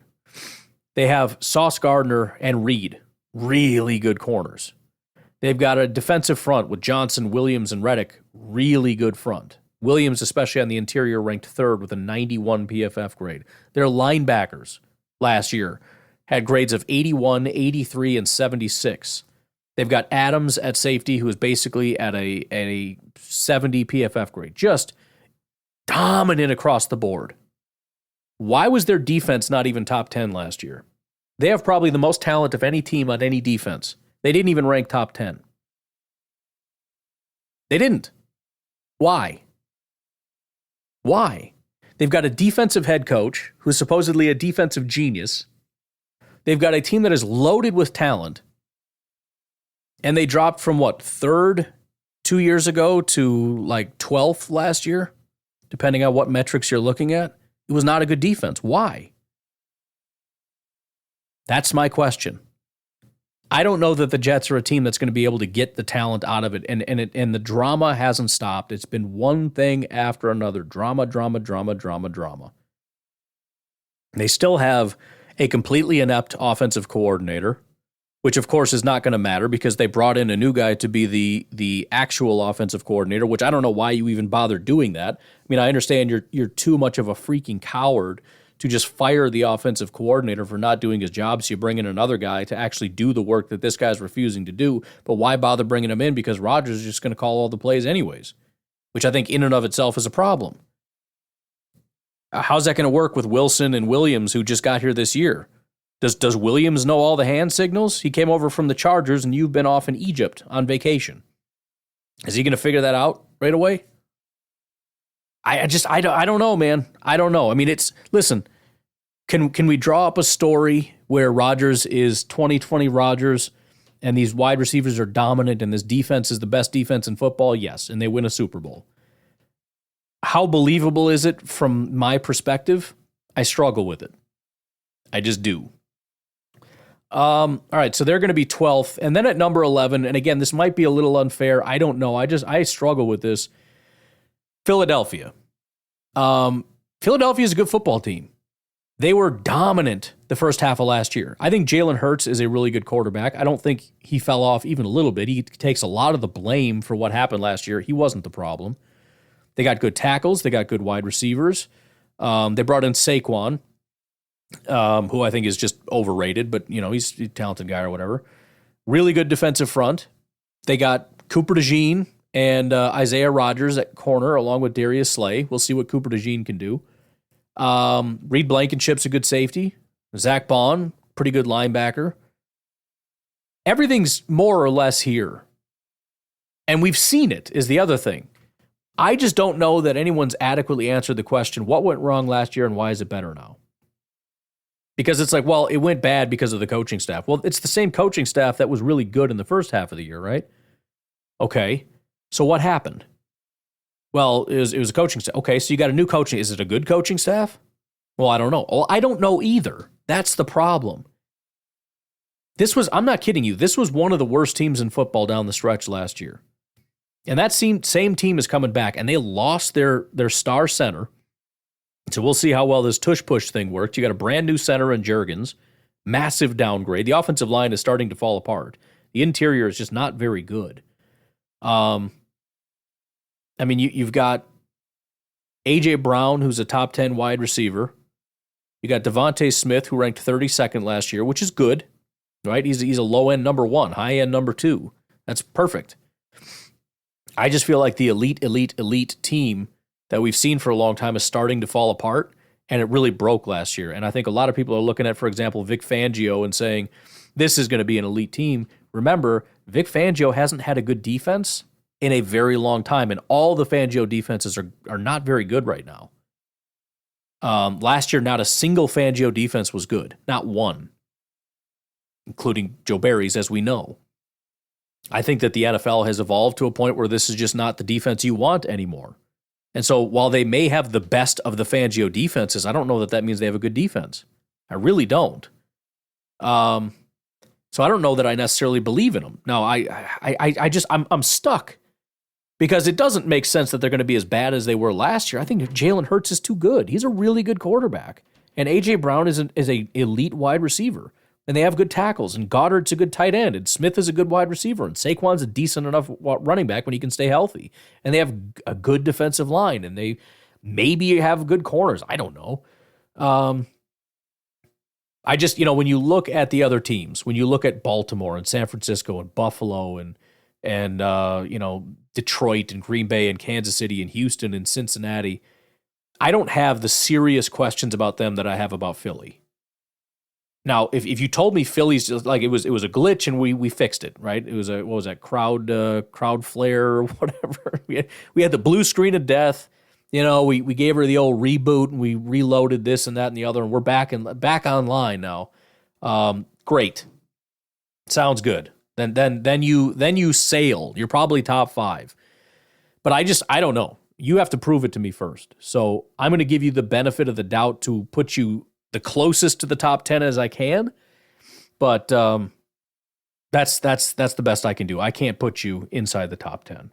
They have Sauce Gardner and Reed, really good corners. They've got a defensive front with Johnson, Williams, and Reddick, really good front. Williams, especially on the interior, ranked 3rd with a 91 PFF grade. Their linebackers last year had grades of 81, 83, and 76. They've got Adams at safety, who is basically at a 70 PFF grade. Just dominant across the board. Why was their defense not even top 10 last year? They have probably the most talent of any team on any defense. They didn't even rank top 10. They didn't. Why? Why? They've got a defensive head coach who's supposedly a defensive genius. They've got a team that is loaded with talent. And they dropped from 3rd 2 years ago to 12th last year, depending on what metrics you're looking at. It was not a good defense. Why? That's my question. I don't know that the Jets are a team that's going to be able to get the talent out of it, and the drama hasn't stopped. It's been one thing after another. Drama. They still have a completely inept offensive coordinator, which of course is not going to matter because they brought in a new guy to be the actual offensive coordinator, which I don't know why you even bother doing that. I mean, I understand you're too much of a freaking coward to just fire the offensive coordinator for not doing his job, so you bring in another guy to actually do the work that this guy's refusing to do. But why bother bringing him in? Because Rodgers is just going to call all the plays anyways, which I think in and of itself is a problem. How's that going to work with Wilson and Williams, who just got here this year? Does Williams know all the hand signals? He came over from the Chargers, and you've been off in Egypt on vacation. Is he going to figure that out right away? I don't know, man. I don't know. I mean, listen, can we draw up a story where Rodgers is 2020 Rodgers and these wide receivers are dominant and this defense is the best defense in football? Yes, and they win a Super Bowl. How believable is it from my perspective? I struggle with it. I just do. All right, so they're going to be 12th. And then at number 11, and again, this might be a little unfair. I don't know. I struggle with this. Philadelphia. Philadelphia is a good football team. They were dominant the first half of last year. I think Jalen Hurts is a really good quarterback. I don't think he fell off even a little bit. He takes a lot of the blame for what happened last year. He wasn't the problem. They got good tackles. They got good wide receivers. They brought in Saquon, who I think is just overrated, but he's a talented guy or whatever. Really good defensive front. They got Cooper DeJean and Isaiah Rodgers at corner, along with Darius Slay. We'll see what Cooper DeJean can do. Reed Blankenship's a good safety. Zach Bond, pretty good linebacker. Everything's more or less here. And we've seen it, is the other thing. I just don't know that anyone's adequately answered the question, what went wrong last year and why is it better now? Because it's like, well, it went bad because of the coaching staff. Well, it's the same coaching staff that was really good in the first half of the year, right? Okay, so what happened? Well, it was a coaching staff. Okay, so you got a new coaching. Is it a good coaching staff? Well, I don't know. Well, I don't know either. That's the problem. I'm not kidding you, this was one of the worst teams in football down the stretch last year. And that same team is coming back, and they lost their star center. So we'll see how well this tush-push thing worked. You got a brand new center in Juergens, massive downgrade. The offensive line is starting to fall apart. The interior is just not very good. You've got A.J. Brown, who's a top 10 wide receiver. You got Devontae Smith, who ranked 32nd last year, which is good, right? He's a low-end number 1, high-end number 2. That's perfect. I just feel like the elite team that we've seen for a long time is starting to fall apart, and it really broke last year. And I think a lot of people are looking at, for example, Vic Fangio and saying, this is going to be an elite team. Remember, Vic Fangio hasn't had a good defense in a very long time, and all the Fangio defenses are not very good right now. Last year, not a single Fangio defense was good. Not one, including Joe Barry's, as we know. I think that the NFL has evolved to a point where this is just not the defense you want anymore. And so while they may have the best of the Fangio defenses, I don't know that means they have a good defense. I really don't. So I don't know that I necessarily believe in them. No, I'm stuck because it doesn't make sense that they're going to be as bad as they were last year. I think Jalen Hurts is too good. He's a really good quarterback. And A.J. Brown is an elite wide receiver. And they have good tackles, and Goddard's a good tight end, and Smith is a good wide receiver, and Saquon's a decent enough running back when he can stay healthy. And they have a good defensive line, and they maybe have good corners. I don't know. When you look at the other teams, when you look at Baltimore and San Francisco and Buffalo and Detroit and Green Bay and Kansas City and Houston and Cincinnati, I don't have the serious questions about them that I have about Philly. Now, if you told me Philly's just like it was a glitch and we fixed it, right? It was crowd flare or whatever. We had the blue screen of death. We gave her the old reboot and we reloaded this and that and the other, and we're back online now. Great, sounds good. Then you sail. You're probably top 5, but I don't know. You have to prove it to me first. So I'm going to give you the benefit of the doubt to put you the closest to the top 10 as I can, but that's the best I can do. I can't put you inside the top 10.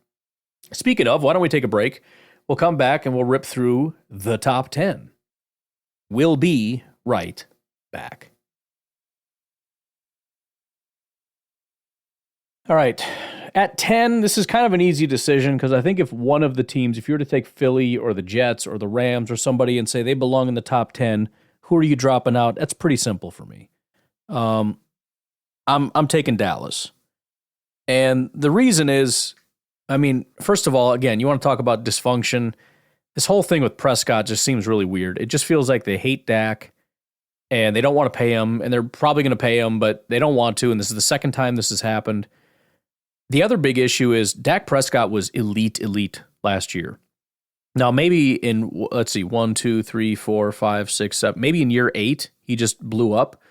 Speaking of, why don't we take a break? We'll come back and we'll rip through the top 10. We'll be right back. All right. At 10, this is kind of an easy decision because I think if one of the teams, if you were to take Philly or the Jets or the Rams or somebody and say they belong in the top 10, who are you dropping out? That's pretty simple for me. I'm taking Dallas. And the reason is, first of all, again, you want to talk about dysfunction. This whole thing with Prescott just seems really weird. It just feels like they hate Dak and they don't want to pay him, and they're probably going to pay him, but they don't want to, and this is the second time this has happened. The other big issue is Dak Prescott was elite last year. Now, maybe in, 1, 2, 3, 4, 5, 6, 7, maybe in year 8, he just blew up.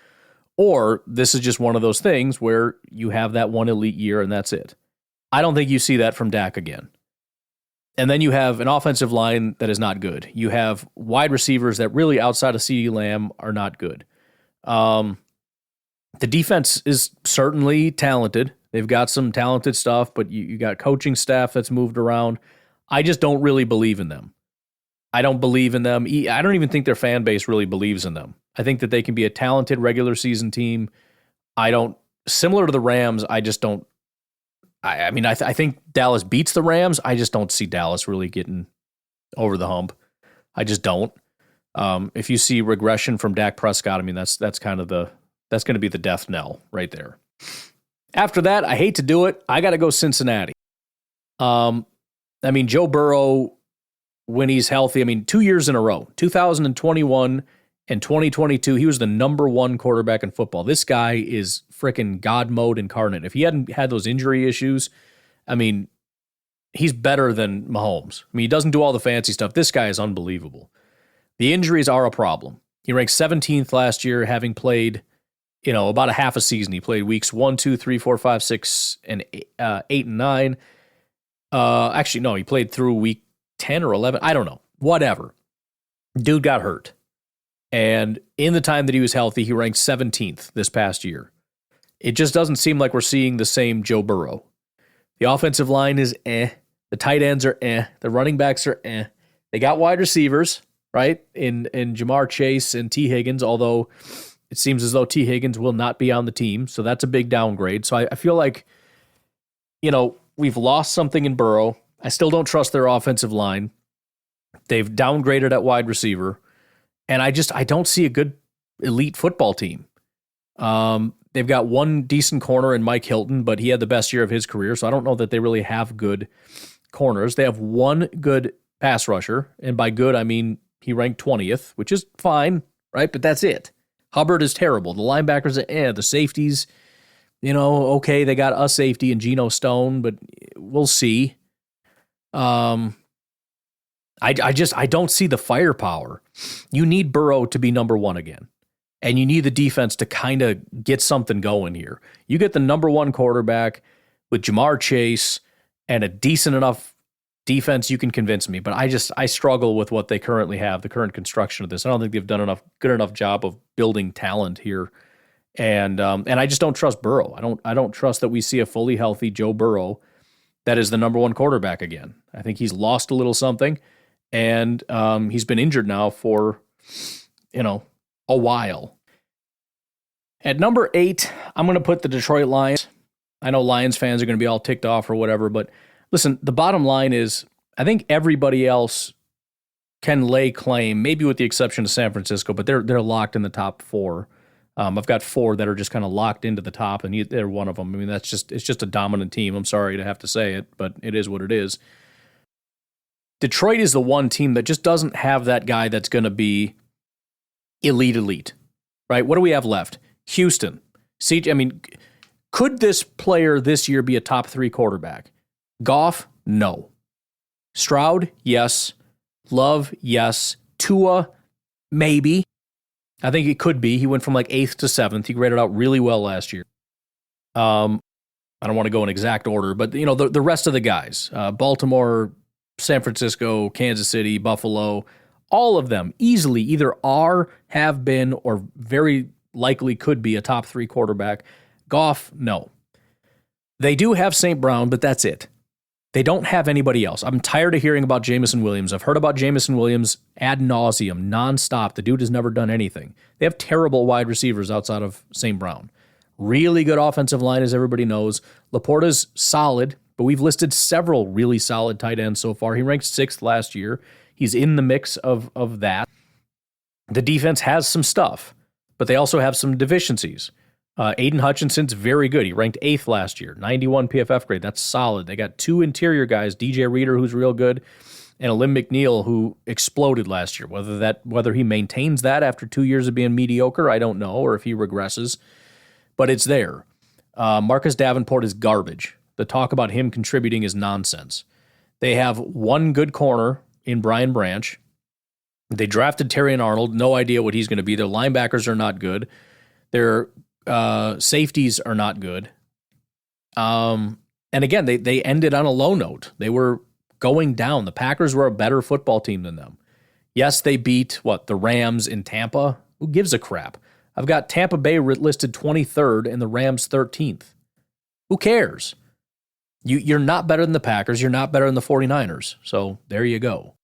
Or this is just one of those things where you have that one elite year and that's it. I don't think you see that from Dak again. And then you have an offensive line that is not good. You have wide receivers that really outside of CeeDee Lamb are not good. The defense is certainly talented. They've got some talented stuff, but you got coaching staff that's moved around. I just don't really believe in them. I don't believe in them. I don't even think their fan base really believes in them. I think that they can be a talented regular season team. Similar to the Rams, I just don't. I mean, I think Dallas beats the Rams. I just don't see Dallas really getting over the hump. I just don't. If you see regression from Dak Prescott, I mean, that's kind of that's going to be the death knell right there. After that, I hate to do it. I got to go Cincinnati. I mean, Joe Burrow, when he's healthy, I mean, 2 years in a row, 2021 and 2022, he was the number one quarterback in football. This guy is freaking God mode incarnate. If he hadn't had those injury issues, I mean, he's better than Mahomes. I mean, he doesn't do all the fancy stuff. This guy is unbelievable. The injuries are a problem. He ranked 17th last year, having played, about a half a season. He played weeks 1, 2, 3, 4, 5, 6, and 8 and 9. Actually, no, he played through week 10 or 11. I don't know. Whatever. Dude got hurt. And in the time that he was healthy, he ranked 17th this past year. It just doesn't seem like we're seeing the same Joe Burrow. The offensive line is The tight ends are The running backs are They got wide receivers, right? In Jamar Chase and T. Higgins, although it seems as though T. Higgins will not be on the team. So that's a big downgrade. So I feel like, we've lost something in Burrow. I still don't trust their offensive line. They've downgraded at wide receiver. And I don't see a good elite football team. They've got one decent corner in Mike Hilton, but he had the best year of his career, so I don't know that they really have good corners. They have one good pass rusher, and by good, I mean he ranked 20th, which is fine, right? But that's it. Hubbard is terrible. The linebackers are The safeties, okay, they got a safety in Geno Stone, but we'll see. I don't see the firepower. You need Burrow to be number one again. And you need the defense to kind of get something going here. You get the number one quarterback with Jamar Chase and a decent enough defense, you can convince me. But I struggle with what they currently have, the current construction of this. I don't think they've done good enough job of building talent here. And I just don't trust Burrow. I don't trust that we see a fully healthy Joe Burrow that is the number one quarterback again. I think he's lost a little something. And he's been injured now for, a while. At number 8, I'm going to put the Detroit Lions. I know Lions fans are going to be all ticked off or whatever, but listen, the bottom line is I think everybody else can lay claim, maybe with the exception of San Francisco, but they're locked in the top 4. I've got 4 that are just kind of locked into the top, and they're one of them. I mean, it's just a dominant team. I'm sorry to have to say it, but it is what it is. Detroit is the one team that just doesn't have that guy that's going to be elite, right? What do we have left? Houston. Could this player this year be a top 3 quarterback? Goff? No. Stroud? Yes. Love? Yes. Tua? Maybe. I think it could be. He went from like 8th to 7th. He graded out really well last year. I don't want to go in exact order, but the rest of the guys, Baltimore, San Francisco, Kansas City, Buffalo, all of them easily either are, have been, or very likely could be a top 3 quarterback. Goff, no. They do have St. Brown, but that's it. They don't have anybody else. I'm tired of hearing about Jameson Williams. I've heard about Jameson Williams ad nauseum, nonstop. The dude has never done anything. They have terrible wide receivers outside of St. Brown. Really good offensive line, as everybody knows. Laporta's solid, but we've listed several really solid tight ends so far. He ranked 6th last year. He's in the mix of that. The defense has some stuff, but they also have some deficiencies. Aiden Hutchinson's very good. He ranked 8th last year, 91 PFF grade. That's solid. They got 2 interior guys, DJ Reader, who's real good, and Alim McNeil, who exploded last year. Whether he maintains that after 2 years of being mediocre, I don't know, or if he regresses, but it's there. Marcus Davenport is garbage. The talk about him contributing is nonsense. They have one good corner in Brian Branch. They drafted Terrion Arnold. No idea what he's going to be. Their linebackers are not good. Their safeties are not good. And again, they ended on a low note. They were going down. The Packers were a better football team than them. Yes, they beat, the Rams in Tampa? Who gives a crap? I've got Tampa Bay listed 23rd and the Rams 13th. Who cares? You're not better than the Packers. You're not better than the 49ers. So there you go.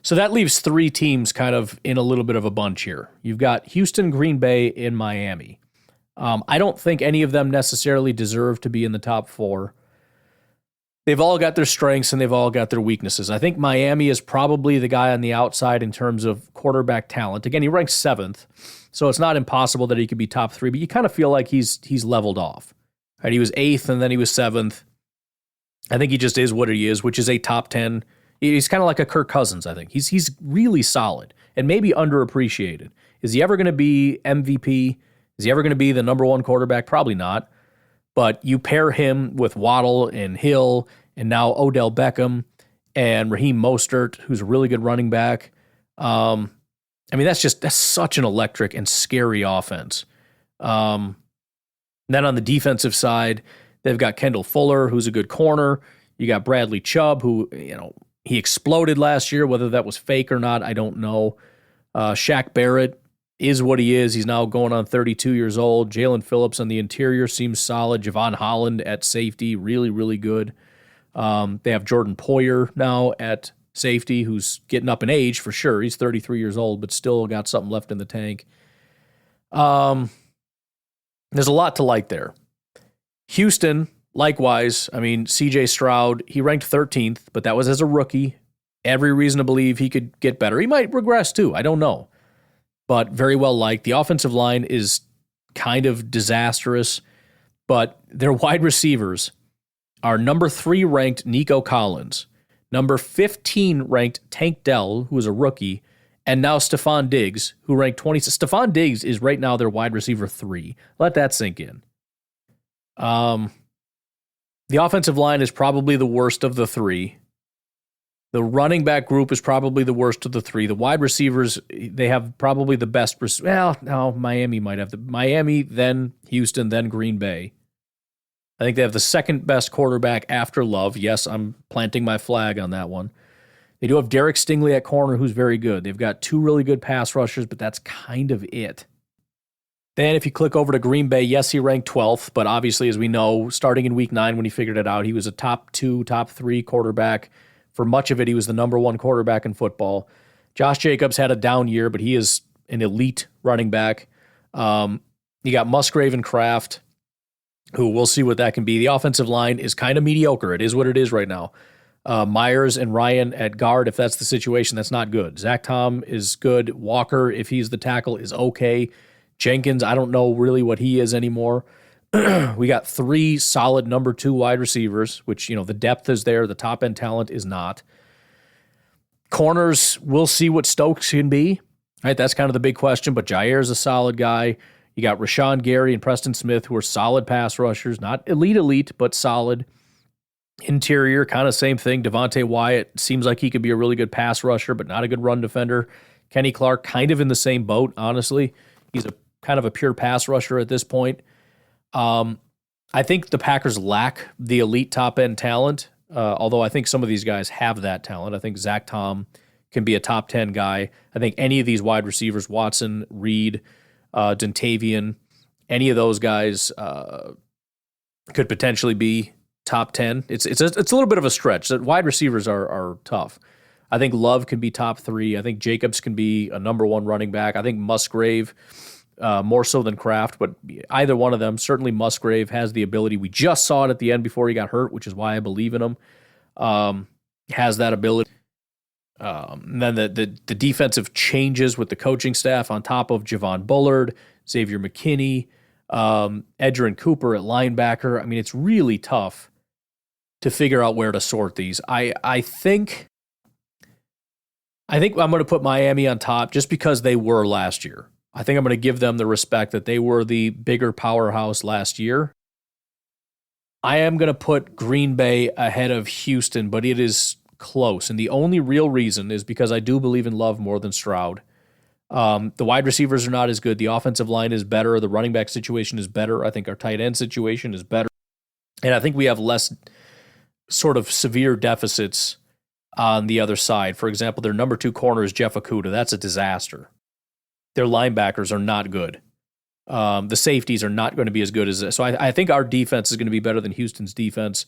So that leaves three teams kind of in a little bit of a bunch here. You've got Houston, Green Bay, and Miami. I don't think any of them necessarily deserve to be in the top four. They've all got their strengths and they've all got their weaknesses. I think Miami is probably the guy on the outside in terms of quarterback talent. Again, he ranks 7th, so it's not impossible that he could be top 3, but you kind of feel like he's leveled off. Right? He was 8th and then he was 7th. I think he just is what he is, which is a top 10. He's kind of like a Kirk Cousins, I think. He's really solid and maybe underappreciated. Is he ever going to be MVP? Is he ever going to be the number one quarterback? Probably not. But you pair him with Waddle and Hill and now Odell Beckham and Raheem Mostert, who's a really good running back. I mean, that's such an electric and scary offense. Then on the defensive side, they've got Kendall Fuller, who's a good corner. You got Bradley Chubb, who, he exploded last year. Whether that was fake or not, I don't know. Shaq Barrett is what he is. He's now going on 32 years old. Jalen Phillips on the interior seems solid. Javon Holland at safety, really, really good. They have Jordan Poyer now at safety, who's getting up in age for sure. He's 33 years old, but still got something left in the tank. There's a lot to like there. Houston, likewise, I mean, CJ Stroud, he ranked 13th, but that was as a rookie. Every reason to believe he could get better. He might regress too. I don't know. But very well liked. The offensive line is kind of disastrous, but their wide receivers are number 3 ranked Nico Collins, number 15 ranked Tank Dell, who is a rookie, and now Stephon Diggs, who ranked 20. Stephon Diggs is right now their wide receiver 3. Let that sink in. The offensive line is probably the worst of the 3. The running back group is probably the worst of the 3. The wide receivers, they have probably the best. Well, no, Miami might have Miami, then Houston, then Green Bay. I think they have the second best quarterback after Love. Yes, I'm planting my flag on that one. They do have Derek Stingley at corner, who's very good. They've got 2 really good pass rushers, but that's kind of it. Then if you click over to Green Bay, yes, he ranked 12th, but obviously, as we know, starting in week 9 when he figured it out, he was a top 2, top 3 quarterback. For much of it, he was the number 1 quarterback in football. Josh Jacobs had a down year, but he is an elite running back. You got Musgrave and Kraft, who we'll see what that can be. The offensive line is kind of mediocre. It is what it is right now. Myers and Ryan at guard, if that's the situation, that's not good. Zach Tom is good. Walker, if he's the tackle, is okay. Jenkins, I don't know really what he is anymore. We got 3 solid number 2 wide receivers, which, the depth is there. The top end talent is not. Corners, we'll see what Stokes can be. Right, that's kind of the big question, but Jair's a solid guy. You got Rashawn Gary and Preston Smith, who are solid pass rushers, not elite, but solid. Interior, kind of same thing. Devontae Wyatt seems like he could be a really good pass rusher, but not a good run defender. Kenny Clark, kind of in the same boat, honestly. He's a kind of a pure pass rusher at this point. I think the Packers lack the elite top-end talent, although I think some of these guys have that talent. I think Zach Tom can be a top 10 guy. I think any of these wide receivers, Watson, Reed, Dontavian, any of those guys could potentially be top 10. It's a little bit of a stretch. The wide receivers are tough. I think Love can be top 3. I think Jacobs can be a number 1 running back. I think Musgrave, more so than Kraft, but either one of them, certainly Musgrave has the ability. We just saw it at the end before he got hurt, which is why I believe in him. Has that ability. And then the defensive changes with the coaching staff on top of Javon Bullard, Xavier McKinney, Edgerrin Cooper at linebacker. I mean, it's really tough to figure out where to sort these. I think I'm going to put Miami on top just because they were last year. I think I'm going to give them the respect that they were the bigger powerhouse last year. I am going to put Green Bay ahead of Houston, but it is close. And the only real reason is because I do believe in Love more than Stroud. The wide receivers are not as good. The offensive line is better. The running back situation is better. I think our tight end situation is better. And I think we have less sort of severe deficits on the other side. For example, their number 2 corner is Jeff Okudah. That's a disaster. Their linebackers are not good. The safeties are not going to be as good as this. So I think our defense is going to be better than Houston's defense.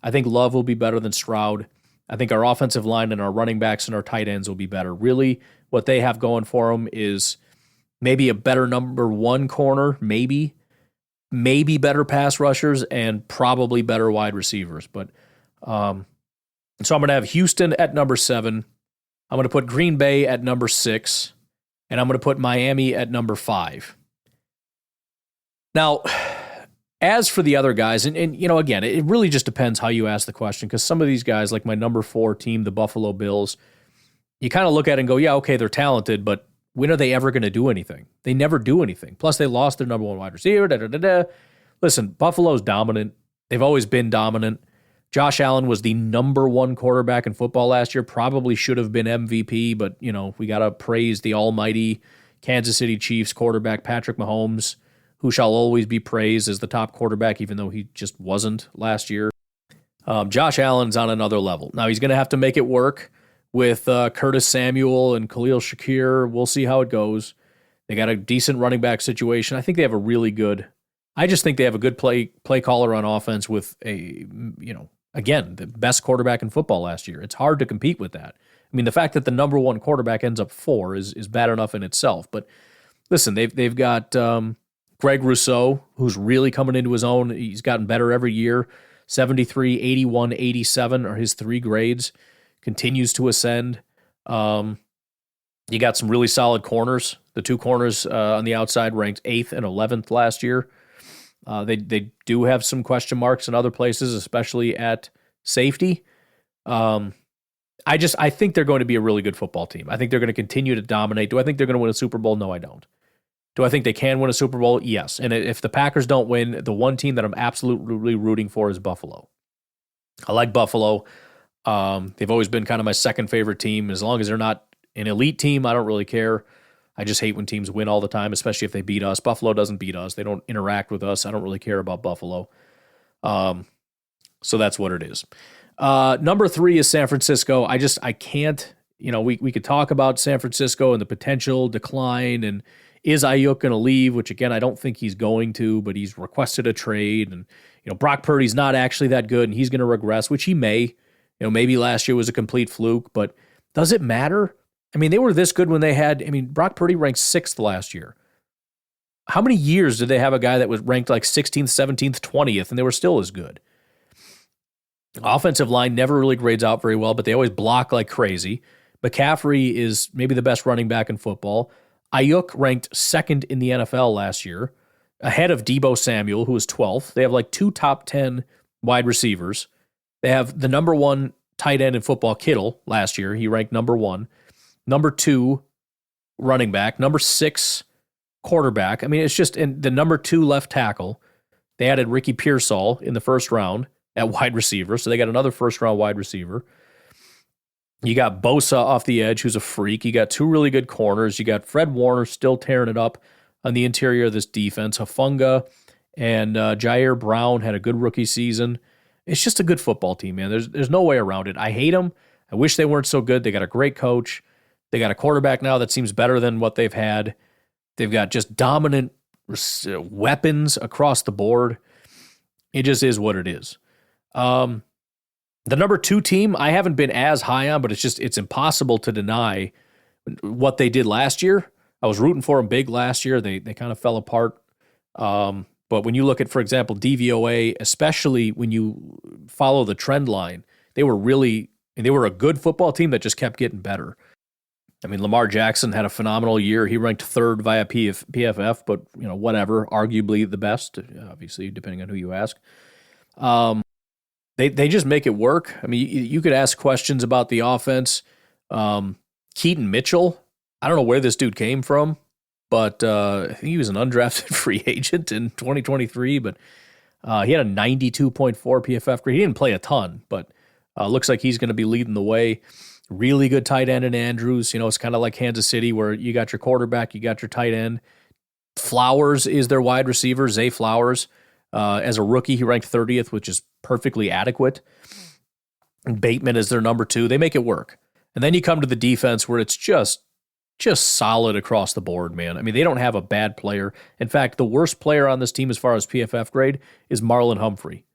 I think Love will be better than Stroud. I think our offensive line and our running backs and our tight ends will be better. Really, what they have going for them is maybe a better number one corner, maybe better pass rushers, and probably better wide receivers. But so I'm going to have Houston at number 7. I'm going to put Green Bay at number 6, and I'm going to put Miami at number 5. Now, as for the other guys, and again, it really just depends how you ask the question, because some of these guys, like my number 4 team, the Buffalo Bills, you kind of look at it and go, yeah, okay, they're talented, but when are they ever going to do anything? They never do anything. Plus, they lost their number 1 wide receiver. Listen, Buffalo's dominant. They've always been dominant. Josh Allen was the number 1 quarterback in football last year, probably should have been MVP, but, we got to praise the almighty Kansas City Chiefs quarterback, Patrick Mahomes, who shall always be praised as the top quarterback, even though he just wasn't last year. Josh Allen's on another level. Now, he's going to have to make it work with Curtis Samuel and Khalil Shakir. We'll see how it goes. They got a decent running back situation. I think they have I just think they have a good play caller on offense with again, the best quarterback in football last year. It's hard to compete with that. I mean, the fact that the number 1 quarterback ends up 4 is bad enough in itself. But listen, they've got Greg Rousseau, who's really coming into his own. He's gotten better every year. 73, 81, 87 are his 3 grades. Continues to ascend. You got some really solid corners. The 2 corners on the outside ranked 8th and 11th last year. They do have some question marks in other places, especially at safety. I think they're going to be a really good football team. I think they're going to continue to dominate. Do I think they're going to win a Super Bowl? No, I don't. Do I think they can win a Super Bowl? Yes. And if the Packers don't win, the one team that I'm absolutely rooting for is Buffalo. I like Buffalo. They've always been kind of my second favorite team. As long as they're not an elite team, I don't really care. I just hate when teams win all the time, especially if they beat us. Buffalo doesn't beat us. They don't interact with us. I don't really care about Buffalo. So that's what it is. Number 3 is San Francisco. I can't, we could talk about San Francisco and the potential decline, and is Ayuk going to leave, which again, I don't think he's going to, but he's requested a trade, and Brock Purdy's not actually that good and he's going to regress, which he may. Maybe last year was a complete fluke, but does it matter? I mean, they were this good when Brock Purdy ranked 6th last year. How many years did they have a guy that was ranked like 16th, 17th, 20th, and they were still as good? Offensive line never really grades out very well, but they always block like crazy. McCaffrey is maybe the best running back in football. Ayuk ranked 2nd in the NFL last year, ahead of Deebo Samuel, who was 12th. They have like 2 top 10 wide receivers. They have the number 1 tight end in football, Kittle, last year. He ranked number 1. Number 2 running back. Number 6 quarterback. I mean, it's just, and the number 2 left tackle. They added Ricky Pearsall in the first round at wide receiver, so they got another first-round wide receiver. You got Bosa off the edge, who's a freak. You got 2 really good corners. You got Fred Warner still tearing it up on the interior of this defense. Hufanga and Jair Brown had a good rookie season. It's just a good football team, man. There's no way around it. I hate them. I wish they weren't so good. They got a great coach. They got a quarterback now that seems better than what they've had. They've got just dominant weapons across the board. It just is what it is. The number 2 team, I haven't been as high on, but it's impossible to deny what they did last year. I was rooting for them big last year. They kind of fell apart. But when you look at, for example, DVOA, especially when you follow the trend line, they were a good football team that just kept getting better. I mean, Lamar Jackson had a phenomenal year. He ranked 3rd via PFF, but whatever, arguably the best, obviously, depending on who you ask. They just make it work. I mean, you could ask questions about the offense. Keaton Mitchell, I don't know where this dude came from, but I think he was an undrafted free agent in 2023, but he had a 92.4 PFF grade. He didn't play a ton, but looks like he's going to be leading the way. Really good tight end in Andrews. It's kind of like Kansas City where you got your quarterback, you got your tight end. Flowers is their wide receiver, Zay Flowers. As a rookie, he ranked 30th, which is perfectly adequate. And Bateman is their number 2. They make it work. And then you come to the defense where it's just solid across the board, man. I mean, they don't have a bad player. In fact, the worst player on this team as far as PFF grade is Marlon Humphrey.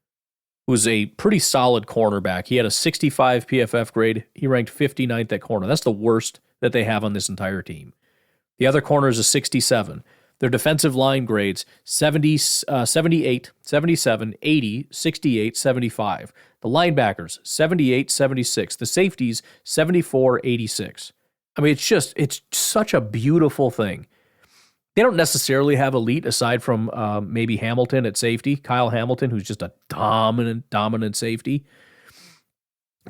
who's a pretty solid cornerback. He had a 65 PFF grade. He ranked 59th at corner. That's the worst that they have on this entire team. The other corner is a 67. Their defensive line grades 70, 78, 77, 80, 68, 75. The linebackers 78, 76. The safeties 74, 86. I mean, it's such a beautiful thing. They don't necessarily have elite aside from maybe Hamilton at safety, Kyle Hamilton, who's just a dominant safety.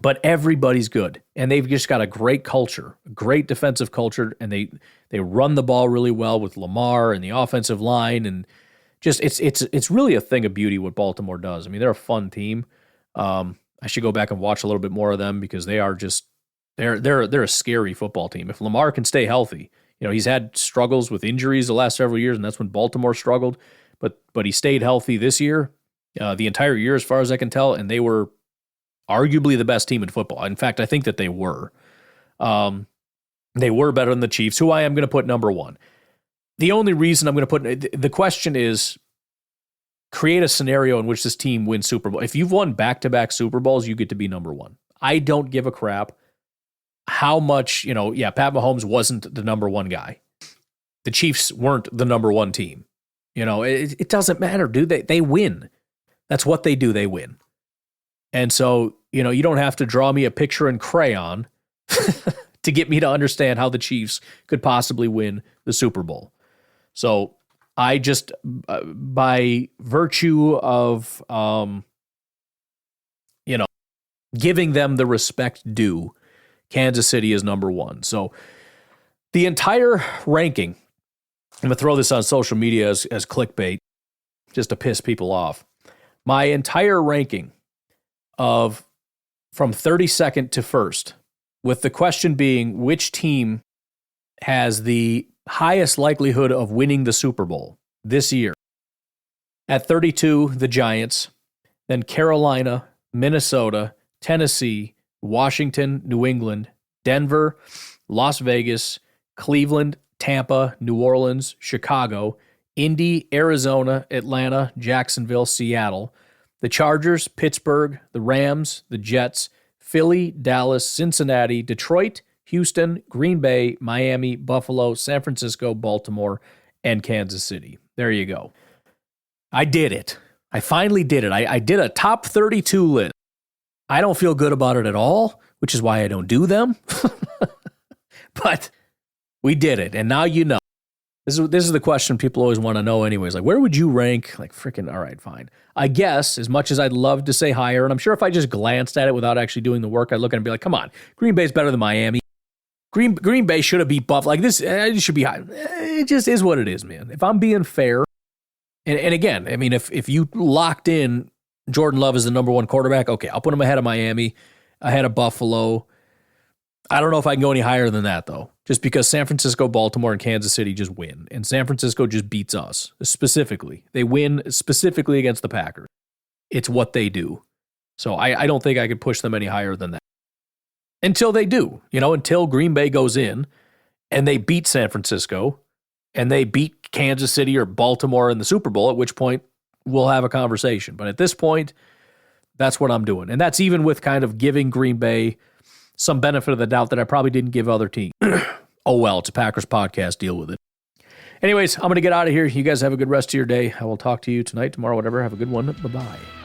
But everybody's good, and they've just got a great culture, a great defensive culture, and they run the ball really well with Lamar and the offensive line, and just it's really a thing of beauty what Baltimore does. I mean, they're a fun team. I should go back and watch a little bit more of them because they are just they're a scary football team. If Lamar can stay healthy, he's had struggles with injuries the last several years, and that's when Baltimore struggled. But he stayed healthy this year, the entire year, as far as I can tell, and they were arguably the best team in football. In fact, I think that they were. They were better than the Chiefs, who I am going to put number one. The only reason I'm going to put the question is create a scenario in which this team wins Super Bowl. If you've won back-to-back Super Bowls, you get to be number one. I don't give a crap how much, Pat Mahomes wasn't the number one guy. The Chiefs weren't the number one team. It doesn't matter, dude. They win. That's what they do. They win. And so, you don't have to draw me a picture in crayon to get me to understand how the Chiefs could possibly win the Super Bowl. So I just, by virtue of, giving them the respect due, Kansas City is number one. So the entire ranking, I'm going to throw this on social media as clickbait just to piss people off. My entire ranking from 32nd to 1st, with the question being which team has the highest likelihood of winning the Super Bowl this year. At 32, the Giants, then Carolina, Minnesota, Tennessee, Washington, New England, Denver, Las Vegas, Cleveland, Tampa, New Orleans, Chicago, Indy, Arizona, Atlanta, Jacksonville, Seattle, the Chargers, Pittsburgh, the Rams, the Jets, Philly, Dallas, Cincinnati, Detroit, Houston, Green Bay, Miami, Buffalo, San Francisco, Baltimore, and Kansas City. There you go. I did it. I finally did it. I did a top 32 list. I don't feel good about it at all, which is why I don't do them. But we did it, and now you know. This is the question people always want to know anyways. Like, where would you rank? Like, freaking, all right, fine. I guess, as much as I'd love to say higher, and I'm sure if I just glanced at it without actually doing the work, I'd look at it and be like, come on, Green Bay's better than Miami. Green Bay should have beat Buffalo. Like, this it should be high. It just is what it is, man. If I'm being fair, and again, I mean, if you locked in Jordan Love as the number one quarterback, okay, I'll put him ahead of Miami, ahead of Buffalo. I don't know if I can go any higher than that, though, just because San Francisco, Baltimore, and Kansas City just win. And San Francisco just beats us, specifically. They win specifically against the Packers. It's what they do. So I don't think I could push them any higher than that. Until they do, until Green Bay goes in and they beat San Francisco and they beat Kansas City or Baltimore in the Super Bowl, at which point we'll have a conversation. But at this point, that's what I'm doing. And that's even with kind of giving Green Bay some benefit of the doubt that I probably didn't give other teams. Oh, well, it's a Packers podcast. Deal with it. Anyways, I'm going to get out of here. You guys have a good rest of your day. I will talk to you tonight, tomorrow, whatever. Have a good one. Bye-bye.